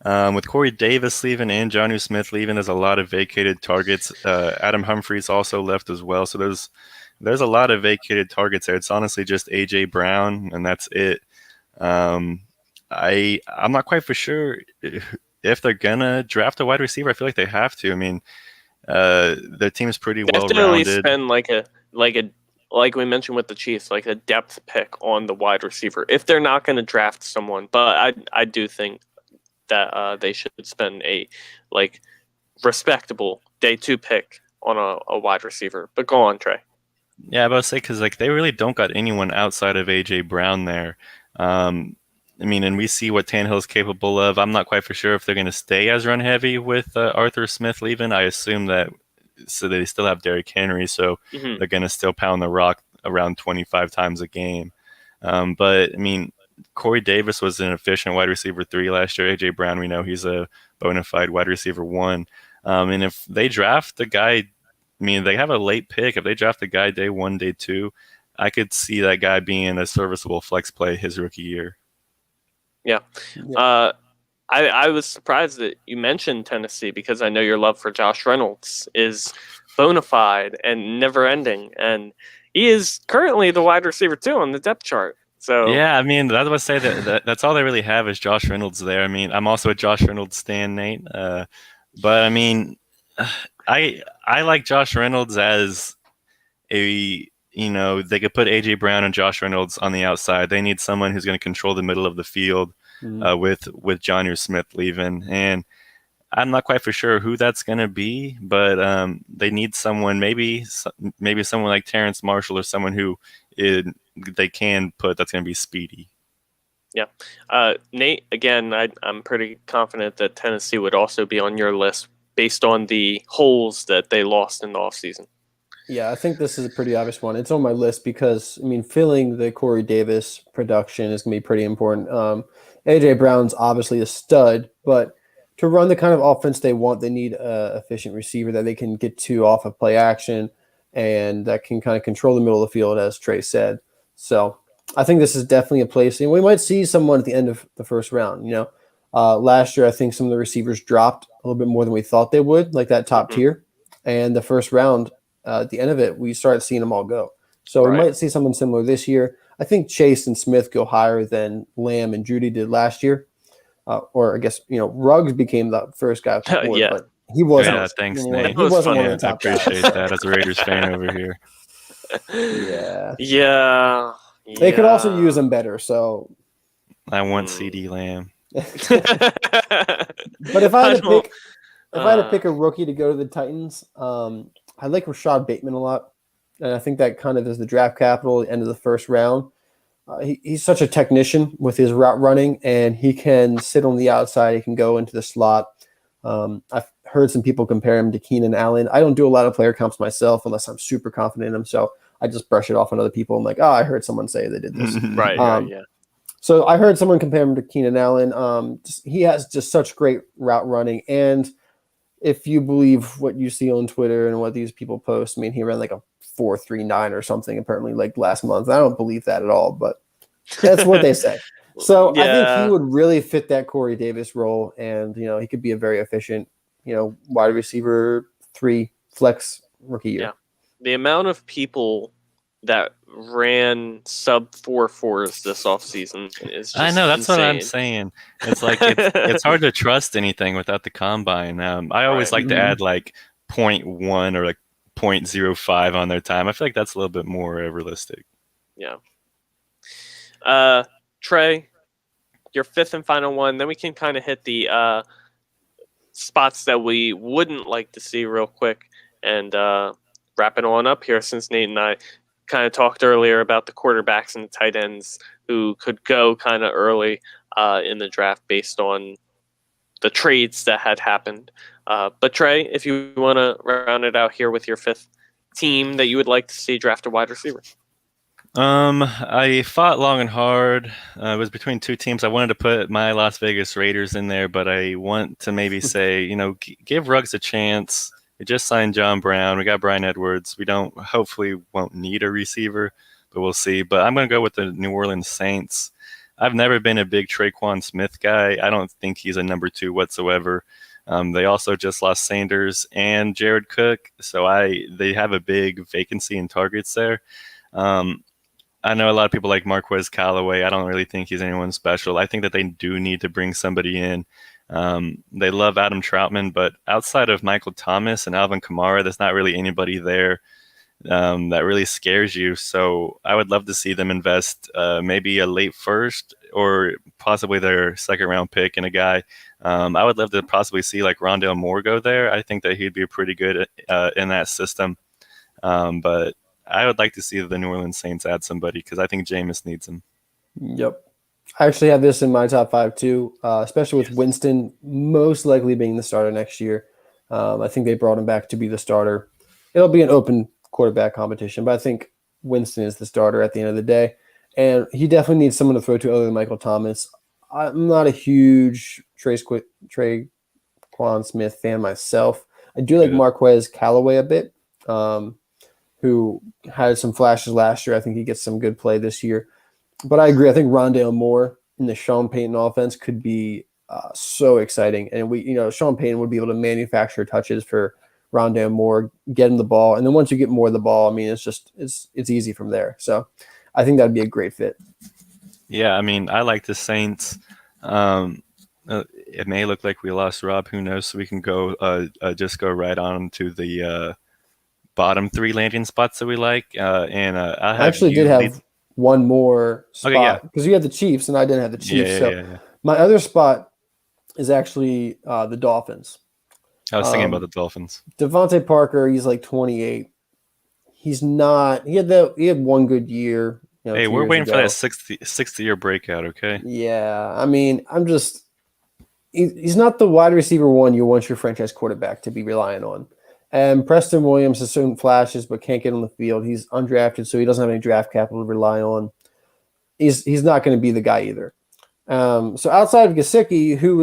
With Corey Davis leaving and Jonnu Smith leaving, there's a lot of vacated targets. Adam Humphries also left as well. So there's a lot of vacated targets there. It's honestly just A.J. Brown, and that's it. I'm not quite for sure if they're gonna draft a wide receiver. I feel like they have to. I mean, their team is pretty well rounded. Definitely spend like we mentioned with the Chiefs, like a depth pick on the wide receiver if they're not going to draft someone. But I do think that they should spend a respectable day 2 pick on a wide receiver. But go on, Trey. Yeah, I was about to say because they really don't got anyone outside of A.J. Brown there. I mean, and we see what Tannehill's capable of. I'm not quite for sure if they're going to stay as run heavy with Arthur Smith leaving. I assume that they still have Derrick Henry, so they're going to still pound the rock around 25 times a game. But I mean, Corey Davis was an efficient wide receiver 3 last year. A.J. Brown, we know he's a bona fide wide receiver 1. And if they draft the guy, I mean, they have a late pick. If they draft the guy day 1, day 2, I could see that guy being a serviceable flex play his rookie year. Yeah. I was surprised that you mentioned Tennessee because I know your love for Josh Reynolds is bona fide and never ending. And he is currently the wide receiver 2 on the depth chart. So yeah, I mean, I would say that's all they really have is Josh Reynolds there. I mean, I'm also a Josh Reynolds stan, Nate. But I mean, I like Josh Reynolds as they could put A.J. Brown and Josh Reynolds on the outside. They need someone who's going to control the middle of the field with Jonnu Smith leaving. And I'm not quite for sure who that's going to be, but they need someone, maybe someone like Terrence Marshall or someone who they can put that's going to be speedy. Yeah. Nate, again, I'm pretty confident that Tennessee would also be on your list based on the holes that they lost in the offseason. Yeah, I think this is a pretty obvious one. It's on my list because, I mean, filling the Corey Davis production is going to be pretty important. A.J. Brown's obviously a stud, but to run the kind of offense they want, they need an efficient receiver that they can get to off of play action and that can kind of control the middle of the field, as Trey said. So I think this is definitely a place. And we might see someone at the end of the first round. Last year, I think some of the receivers dropped a little bit more than we thought they would, like that top tier. And the first round, at the end of it, we started seeing them all go. So we might see something similar this year. I think Chase and Smith go higher than Lamb and Judy did last year. Or I guess, Ruggs became the first guy. Before, but he wasn't. Yeah, thanks, Nate. He wasn't one of the top guys. I appreciate that as a Raiders fan over here. Yeah. They could also use him better. So I want CeeDee Lamb. But if I had to pick a rookie to go to the Titans, I like Rashad Bateman a lot. And I think that kind of is the draft capital at the end of the first round. He's such a technician with his route running, and he can sit on the outside. He can go into the slot. I've heard some people compare him to Keenan Allen. I don't do a lot of player comps myself unless I'm super confident in him. So I just brush it off on other people. I'm like, I heard someone say they did this. Right, yeah. So I heard someone compare him to Keenan Allen. He has just such great route running. And if you believe what you see on Twitter and what these people post, I mean, he ran like a 4.39 or something apparently like last month. I don't believe that at all, but that's what they say. So I think he Yeah, would really fit that Corey Davis role, and he could be a very efficient, wide receiver 3 flex rookie yeah. year. The amount of people that ran sub 4.4s this offseason is I just know that's what I'm insane. saying. It's like it's hard to trust anything without the combine. I always Right. like to Mhm. add like point 0.1 or like 0.05 on their time. I feel like that's a little bit more realistic. Yeah. Trey, your fifth and final one. Then we can kind of hit the spots that we wouldn't like to see real quick and wrap it on up here, since Nate and I kind of talked earlier about the quarterbacks and the tight ends who could go kind of early in the draft based on the trades that had happened. But Trey, if you want to round it out here with your fifth team that you would like to see draft a wide receiver. I fought long and hard. It was between two teams. I wanted to put my Las Vegas Raiders in there, but I want to maybe say, give Ruggs a chance. We just signed John Brown. We got Brian Edwards. We hopefully won't need a receiver, but we'll see. But I'm going to go with the New Orleans Saints. I've never been a big Traquan Smith guy. I don't think he's a number 2 whatsoever. They also just lost Sanders and Jared Cook, so they have a big vacancy in targets there. I know a lot of people like Marquez Callaway. I don't really think he's anyone special. I think that they do need to bring somebody in. They love Adam Troutman, but outside of Michael Thomas and Alvin Kamara, there's not really anybody there that really scares you. So I would love to see them invest maybe a late first or possibly their second round pick in a guy. I would love to possibly see like Rondale Moore go there. I think that he'd be pretty good in that system. But I would like to see the New Orleans Saints add somebody because I think Jameis needs him. Yep. I actually have this in my top 5 too, especially with Winston most likely being the starter next year. I think they brought him back to be the starter. It'll be an open quarterback competition, but I think Winston is the starter at the end of the day. And he definitely needs someone to throw to other than Michael Thomas. I'm not a huge Traquan Smith fan myself. I do like Good. Marquez Callaway a bit, who had some flashes last year. I think he gets some good play this year. But I agree. I think Rondale Moore in the Sean Payton offense could be so exciting. And Sean Payton would be able to manufacture touches for Rondale Moore, get him the ball. And then once you get more of the ball, I mean, it's easy from there. So I think that'd be a great fit. Yeah, I mean, I like the Saints. It may look like we lost Rob. Who knows? So we can go just go right on to the bottom 3 landing spots that we like. I actually did have one more spot because you had the Chiefs and I didn't have the Chiefs. Yeah. My other spot is actually the Dolphins. I was thinking about the Dolphins. Devontae Parker, he's like 28. He's not. He had one good year. Hey, we're waiting for that sixth year breakout. Okay. Yeah, I mean, he's not the wide receiver 1 you want your franchise quarterback to be relying on. And Preston Williams has certain flashes, but can't get on the field. He's undrafted, so he doesn't have any draft capital to rely on. He's not going to be the guy either. So outside of Gesicki, who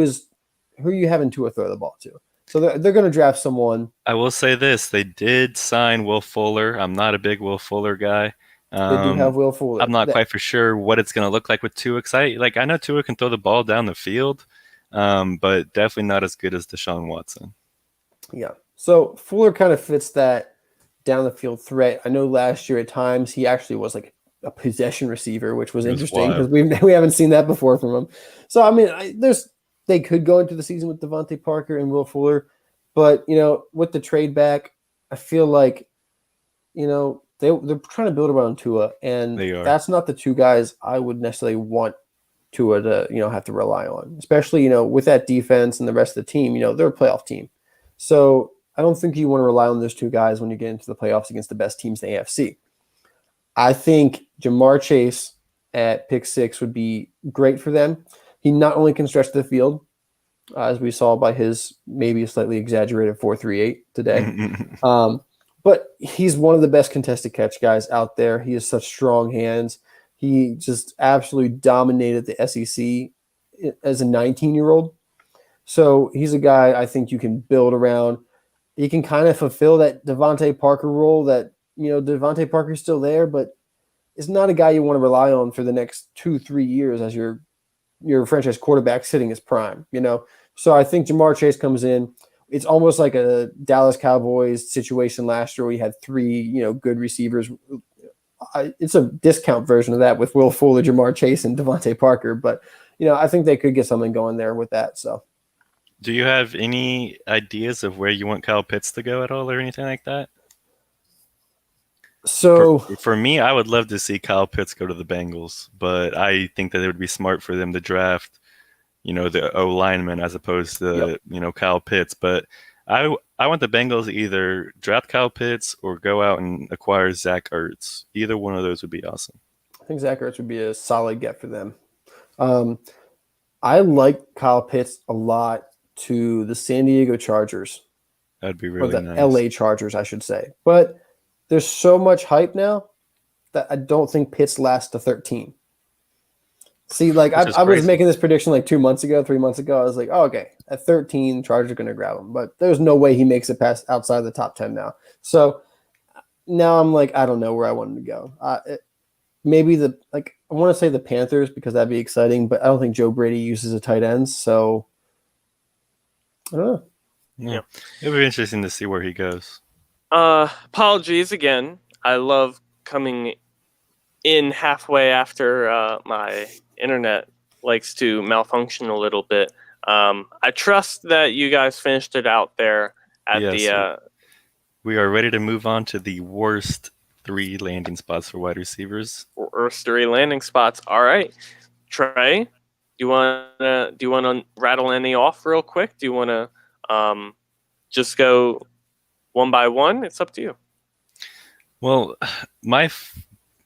are you having Tua throw the ball to? So they're going to draft someone. I will say this: they did sign Will Fuller. I'm not a big Will Fuller guy. They do have Will Fuller. I'm not quite for sure what it's going to look like with Tua. I know Tua can throw the ball down the field, but definitely not as good as Deshaun Watson. Yeah. So Fuller kind of fits that down the field threat. I know last year at times he actually was like a possession receiver, which was interesting because we haven't seen that before from him. So I mean, they could go into the season with Devontae Parker and Will Fuller, but with the trade back, I feel like they're trying to build around Tua, and that's not the 2 guys I would necessarily want Tua to have to rely on, especially with that defense and the rest of the team. They're a playoff team, so I don't think you want to rely on those 2 guys when you get into the playoffs against the best teams in the AFC. I think Jamar Chase at pick 6 would be great for them. He not only can stretch the field, as we saw by his maybe slightly exaggerated 4.38 today, but he's one of the best contested catch guys out there. He has such strong hands. He just absolutely dominated the SEC as a 19-year-old. So he's a guy I think you can build around. He can kind of fulfill that Devontae Parker role that, Devontae Parker's still there, but is not a guy you want to rely on for the next 2-3 years as your your franchise quarterback sitting his prime, So I think Jamar Chase comes in. It's almost like a Dallas Cowboys situation last year where we had three, good receivers. It's a discount version of that with Will Fuller, Jamar Chase, and Devontae Parker. But, I think they could get something going there with that. So, do you have any ideas of where you want Kyle Pitts to go at all or anything like that? So for me, I would love to see Kyle Pitts go to the Bengals, but I think that it would be smart for them to draft, the O lineman as opposed to, Kyle Pitts. But I want the Bengals to either draft Kyle Pitts or go out and acquire Zach Ertz. Either one of those would be awesome. I think Zach Ertz would be a solid get for them. I like Kyle Pitts a lot to the San Diego Chargers. That'd be really nice. LA Chargers, I should say. But there's so much hype now that I don't think Pitts lasts to 13. See, like I was making this prediction like 3 months ago. I was like, oh, okay, at 13, Chargers are going to grab him. But there's no way he makes it past outside the top 10 now. So now I'm like, I don't know where I want him to go. Maybe I want to say the Panthers because that'd be exciting, but I don't think Joe Brady uses a tight ends. So I don't know. Yeah. It'll be interesting to see where he goes. Apologies again. I love coming in halfway after my internet likes to malfunction a little bit. I trust that you guys finished it out there at we are ready to move on to the worst 3 landing spots for wide receivers. Worst 3 landing spots. All right, Trey, do you want to rattle any off real quick? Do you want to just go one by one? It's up to you. Well, my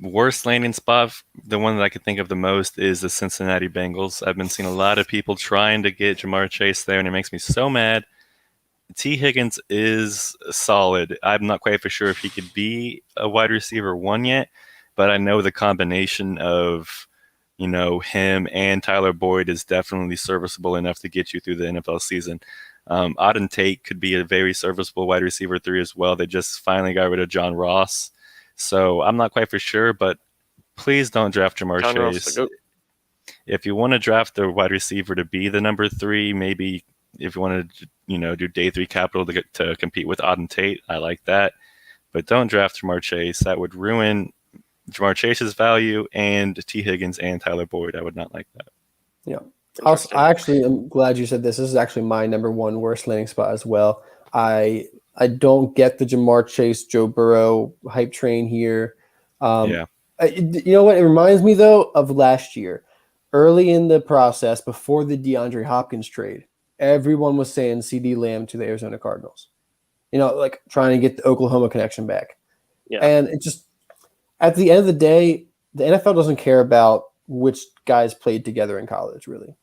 worst landing spot, the one that I could think of the most, is the Cincinnati Bengals. I've been seeing a lot of people trying to get Jamar Chase there, and it makes me so mad. T. Higgins is solid. I'm not quite for sure if he could be a wide receiver 1 yet, but I know the combination of, him and Tyler Boyd is definitely serviceable enough to get you through the NFL season. Auden Tate could be a very serviceable wide receiver 3 as well. They just finally got rid of John Ross. So I'm not quite for sure, but please don't draft Jamar Chase. If you want to draft the wide receiver to be the number 3, maybe if you want to, do day 3 capital to compete with Auden Tate, I like that. But don't draft Jamar Chase. That would ruin Jamar Chase's value and T. Higgins and Tyler Boyd. I would not like that. Yeah. I actually am glad you said this. This is actually my number 1 worst landing spot as well. I don't get the Jamar Chase, Joe Burrow hype train here. You know what? It reminds me, though, of last year. Early in the process, before the DeAndre Hopkins trade, everyone was saying CD Lamb to the Arizona Cardinals. Trying to get the Oklahoma connection back. Yeah. And it just, at the end of the day, the NFL doesn't care about which guys played together in college, really.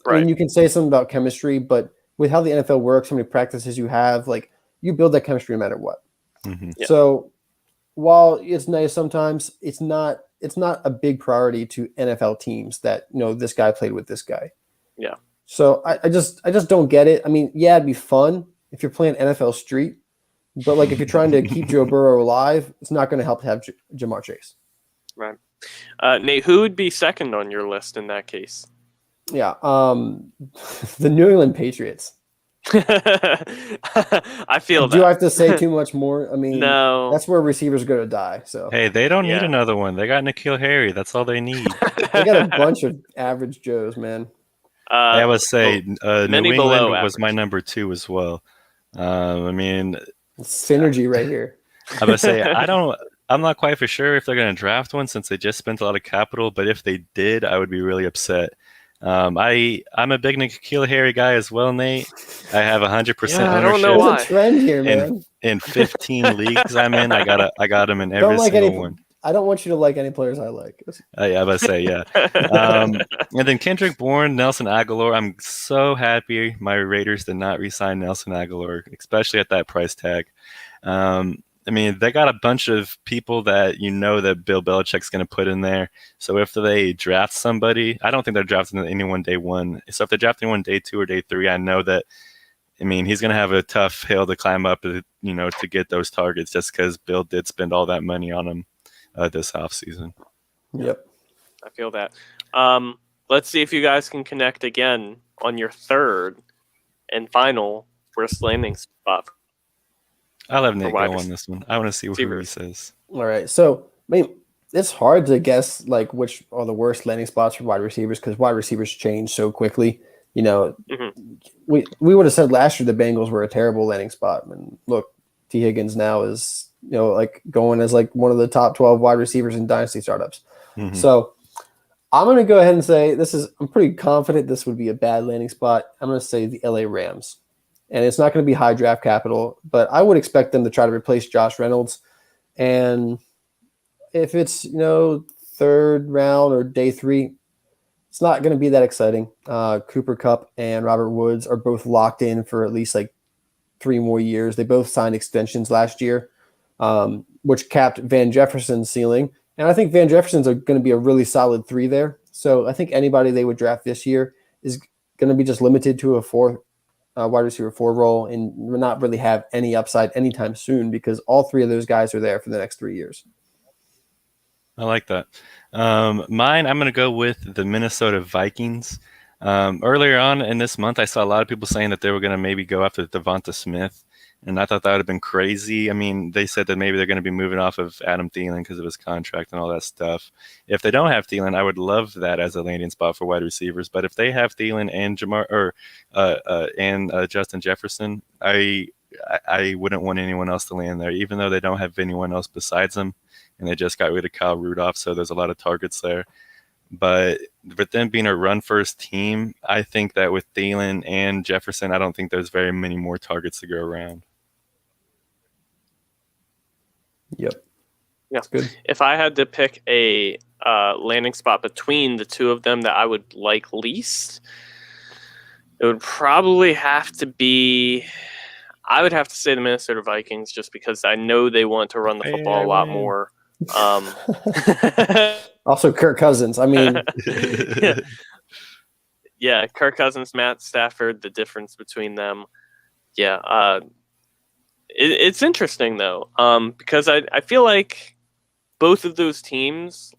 Right. I mean, you can say something about chemistry, but with how the NFL works, how many practices you have, you build that chemistry no matter what. Mm-hmm. Yeah. So while it's nice sometimes, it's not a big priority to NFL teams that, this guy played with this guy. Yeah. So I just don't get it. I mean, yeah, it'd be fun if you're playing NFL Street, but if you're trying to keep Joe Burrow alive, it's not going to help to have Jamar Chase. Right. Nate, who would be second on your list in that case? Yeah. The New England Patriots. I feel that. Do I have to say too much more? I mean, no. That's where receivers go to die. So hey, they don't need another one. They got N'Keal Harry. That's all they need. They got a bunch of average Joes, man. I would say New England was my number 2 as well. I mean, synergy right here. I would say I'm not quite for sure if they're going to draft one since they just spent a lot of capital. But if they did, I would be really upset. I'm a big N'Keal Harry guy as well, Nate. I have 100% ownership. I don't know why. There's a trend here, man. In 15 leagues I'm in, I got him in every single one. I don't want you to like any players I like. Yeah, I was say yeah. And then Kendrick Bourne, Nelson Aguilar. I'm so happy my Raiders did not re-sign Nelson Aguilar, especially at that price tag. I mean, they got a bunch of people that that Bill Belichick's going to put in there. So if they draft somebody, I don't think they're drafting anyone day 1. So if they're drafting one day 2 or day 3, I know that. I mean, he's going to have a tough hill to climb up, to get those targets, just because Bill did spend all that money on him this offseason. Yep, I feel that. let's see if you guys can connect again on your third and final worst landing spot I'll have for Nate wide go on this one. I want to see who he receivers. says. All right. So, I mean, it's hard to guess like which are the worst landing spots for wide receivers because wide receivers change so quickly. You know, Mhm. we would have said last year the Bengals were a terrible landing spot. And look, T. Higgins now is, like going as like one of the top 12 wide receivers in dynasty startups. Mhm. So I'm going to go ahead and say I'm pretty confident this would be a bad landing spot. I'm going to say the LA Rams. And it's not going to be high draft capital, but I would expect them to try to replace Josh Reynolds. And if it's, third round or day 3, it's not going to be that exciting. Cooper Kupp and Robert Woods are both locked in for at least like 3 more years. They both signed extensions last year, which capped Van Jefferson's ceiling. And I think Van Jefferson's going to be a really solid 3 there. So I think anybody they would draft this year is going to be just limited to a 4 wide receiver 4 role and not really have any upside anytime soon because all 3 of those guys are there for the next 3 years. I like that. Mine, I'm going to go with the Minnesota Vikings. Earlier on in this month, I saw a lot of people saying that they were going to maybe go after Devonta Smith, and I thought that would have been crazy. I mean, they said that maybe they're going to be moving off of Adam Thielen because of his contract and all that stuff. If they don't have Thielen, I would love that as a landing spot for wide receivers. But if they have Thielen and Justin Jefferson, I wouldn't want anyone else to land there, even though they don't have anyone else besides them. And they just got rid of Kyle Rudolph, so there's a lot of targets there. But with them being a run-first team, I think that with Thielen and Jefferson, I don't think there's very many more targets to go around. Yep. Yeah. That's good. If I had to pick a landing spot between the 2 of them that I would like least, it would probably have to be... I would have to say the Minnesota Vikings just because I know they want to run the football a lot more. Also, Kirk Cousins. I mean, yeah, Kirk Cousins, Matt Stafford, the difference between them. Yeah, it's interesting though, because I feel like both of those teams,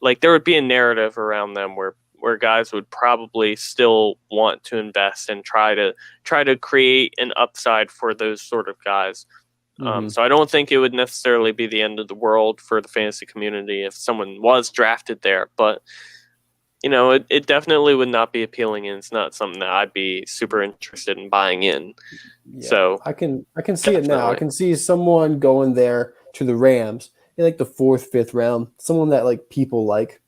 like there would be a narrative around them where guys would probably still want to invest and try to create an upside for those sort of guys. So I don't think it would necessarily be the end of the world for the fantasy community if someone was drafted there, but it definitely would not be appealing, and it's not something that I'd be super interested in buying in. Yeah, so I can see it now. I can see someone going there to the Rams in like the 4th, 5th round, someone that like people like.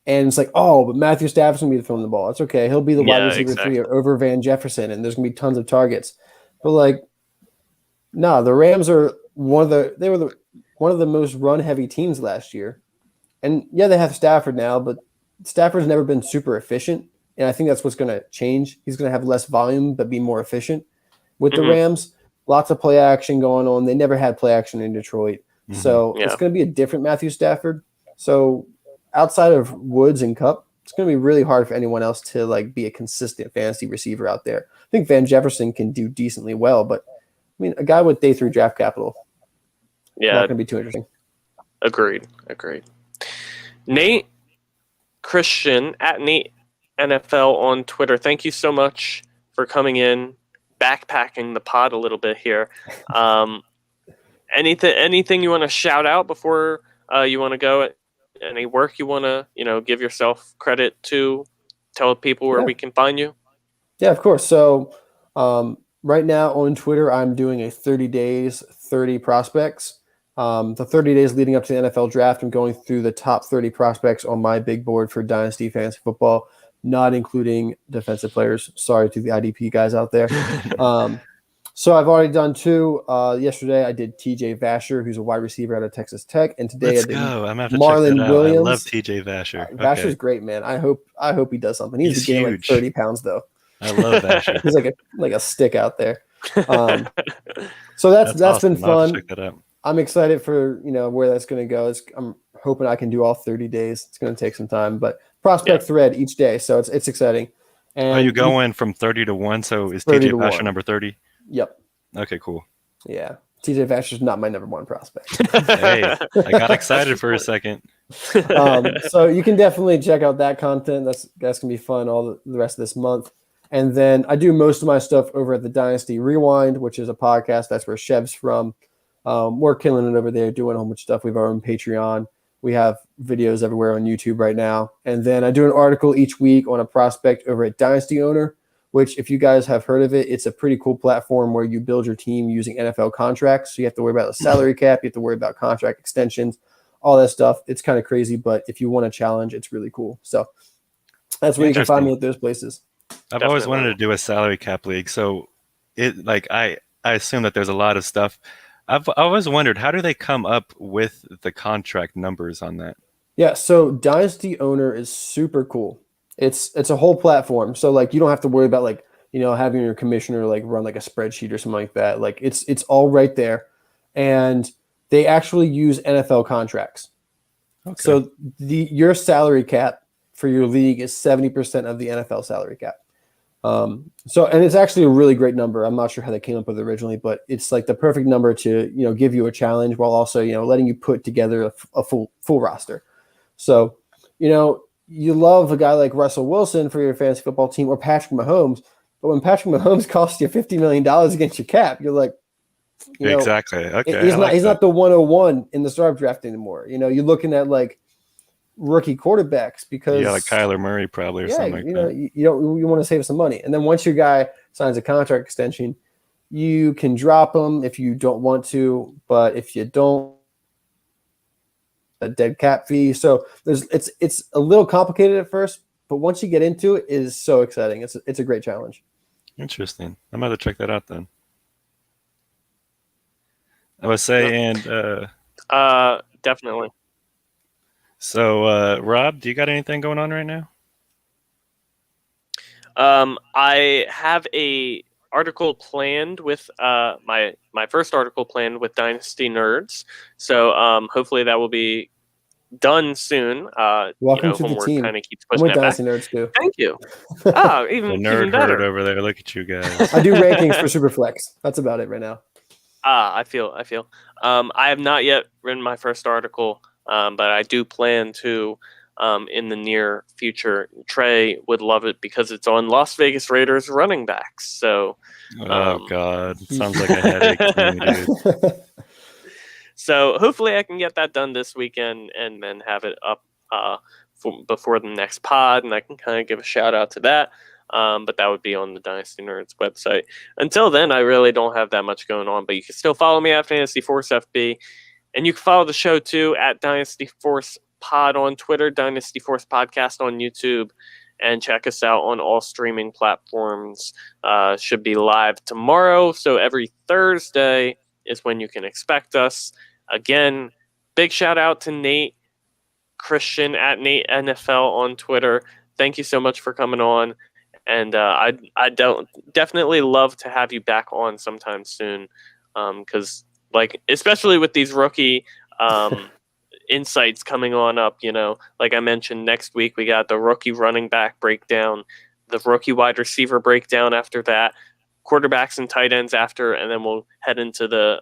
And it's like, oh, but Matthew Stafford's going to be throwing the ball. It's okay. He'll be the wide receiver 3 over Van Jefferson, and there's going to be tons of targets. But like, no, the Rams are one of the most run-heavy teams last year. And yeah, they have Stafford now, but Stafford's never been super efficient. And I think that's what's going to change. He's going to have less volume, but be more efficient. With the Rams, lots of play action going on. They never had play action in Detroit. So it's going to be a different Matthew Stafford. So outside of Woods and Kupp, it's going to be really hard for anyone else to like be a consistent fantasy receiver out there. I think Van Jefferson can do decently well, but I mean, a guy with day 3 draft capital, not going to be too interesting. Agreed. Nate Christian at Nate NFL on Twitter. Thank you so much for coming in, backpacking the pod a little bit here. Anything you want to shout out before you want to go? Any work you want to give yourself credit to? Tell people where we can find you. Yeah, of course. So right now on Twitter, I'm doing a 30 days, 30 prospects. The 30 days leading up to the NFL draft, I'm going through the top 30 prospects on my big board for Dynasty Fantasy Football, not including defensive players. Sorry to the IDP guys out there. So I've already done 2. Yesterday I did TJ Vasher, who's a wide receiver out of Texas Tech, and today I did Marlon Williams. I love TJ Vasher. Vasher's great, man. I hope he does something. He's gained like 30 pounds though. I love Vasher. He's like a stick out there. So that's awesome. been fun. Check that out. I'm excited for where that's going to go. I'm hoping I can do all 30 days. It's going to take some time, but prospect thread each day, so it's exciting. And are you going from 30 to 1? So is TJ Vasher number 30? Yep. Okay, cool. Yeah. TJ Vasher's not my number one prospect. Hey, I got excited for a second. So you can definitely check out that content. That's gonna be fun all the rest of this month. And then I do most of my stuff over at the Dynasty Rewind, which is a podcast. That's where Chev's from. We're killing it over there, doing a whole bunch of stuff. We have our own Patreon. We have videos everywhere on YouTube right now. And then I do an article each week on a prospect over at Dynasty Owner, which if you guys have heard of it, it's a pretty cool platform where you build your team using NFL contracts. So you have to worry about the salary cap. You have to worry about contract extensions, all that stuff. It's kind of crazy, but if you want a challenge, it's really cool. So that's where you can find me at those places. I've always wanted to do a salary cap league. So I assume that there's a lot of stuff. I've always wondered, how do they come up with the contract numbers on that? Yeah, so Dynasty Owner is super cool. It's a whole platform. So like you don't have to worry about like, having your commissioner like run like a spreadsheet or something like that. Like it's all right there. And they actually use NFL contracts. Okay. So your salary cap for your league is 70% of the NFL salary cap. And it's actually a really great number. I'm not sure how they came up with it originally, but it's like the perfect number to, give you a challenge while also, letting you put together a full roster. So, you love a guy like Russell Wilson for your fantasy football team or Patrick Mahomes, but when Patrick Mahomes costs you $50 million against your cap, you're like, exactly. Okay. He's not the 101 in the startup draft anymore. You're looking at like rookie quarterbacks because like Kyler Murray probably or something like that. You want to save some money. And then once your guy signs a contract extension, you can drop him if you don't want to, but if you don't, a dead cap fee. So it's a little complicated at first, but once you get into it, it is so exciting. It's a great challenge. Interesting. I'm going to check that out then. I would say, and definitely. So, Rob, do you got anything going on right now? I have a article planned with my first article planned with Dynasty Nerds. So hopefully that will be done soon. Welcome to the team. Kind of keeps pushing it back. Dynasty Nerds too. Thank you. Even the nerd even better. herd over there. Look at you guys. I do rankings for Superflex. That's about it right now. I feel. I have not yet written my first article, but I do plan to in the near future. Trey would love it because it's on Las Vegas Raiders running backs. So, oh God, sounds like a headache to me, dude. So hopefully I can get that done this weekend and then have it up before the next pod, and I can kind of give a shout out to that. But that would be on the Dynasty Nerds website. Until then, I really don't have that much going on, but you can still follow me at Fantasy Force FB, and you can follow the show too at Dynasty Force Pod on Twitter, Dynasty Force Podcast on YouTube, and check us out on all streaming platforms. Should be live tomorrow, so every Thursday is when you can expect us. Again, big shout out to Nate Christian at Nate NFL on Twitter. Thank you so much for coming on. And I definitely love to have you back on sometime soon, because especially with these rookie insights coming on up, like I mentioned, next week we got the rookie running back breakdown, the rookie wide receiver breakdown after that, quarterbacks and tight ends after, and then we'll head into the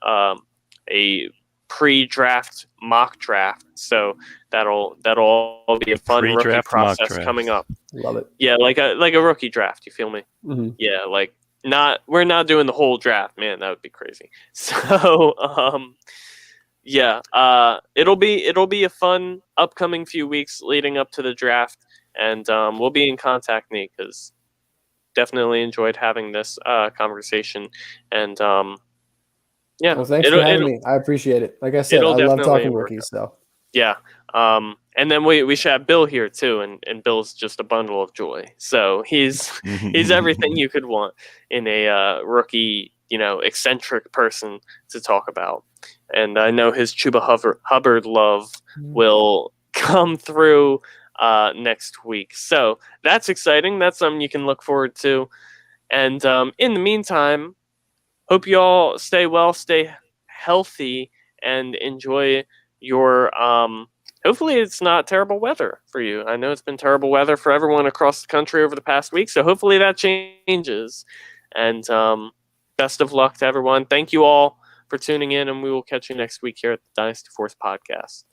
a pre-draft mock draft. So that'll all be a fun rookie process coming up. Love it. Yeah, like a rookie draft. You feel me? Mm-hmm. Yeah, we're not doing the whole draft, man. That would be crazy. So it'll be a fun upcoming few weeks leading up to the draft, and we'll be in contact, Nate, because definitely enjoyed having this conversation. And well, thanks for having me. I appreciate it. Like I said, I love talking rookies. So yeah. And then we should have Bill here too, and Bill's just a bundle of joy. So he's everything you could want in a rookie, eccentric person to talk about. And I know his Chuba Hubbard love will come through next week. So that's exciting. That's something you can look forward to. And in the meantime, hope you all stay well, stay healthy, and enjoy your hopefully it's not terrible weather for you. I know it's been terrible weather for everyone across the country over the past week, so hopefully that changes. And best of luck to everyone. Thank you all for for tuning in, and we will catch you next week here at the Dynasty Force podcast.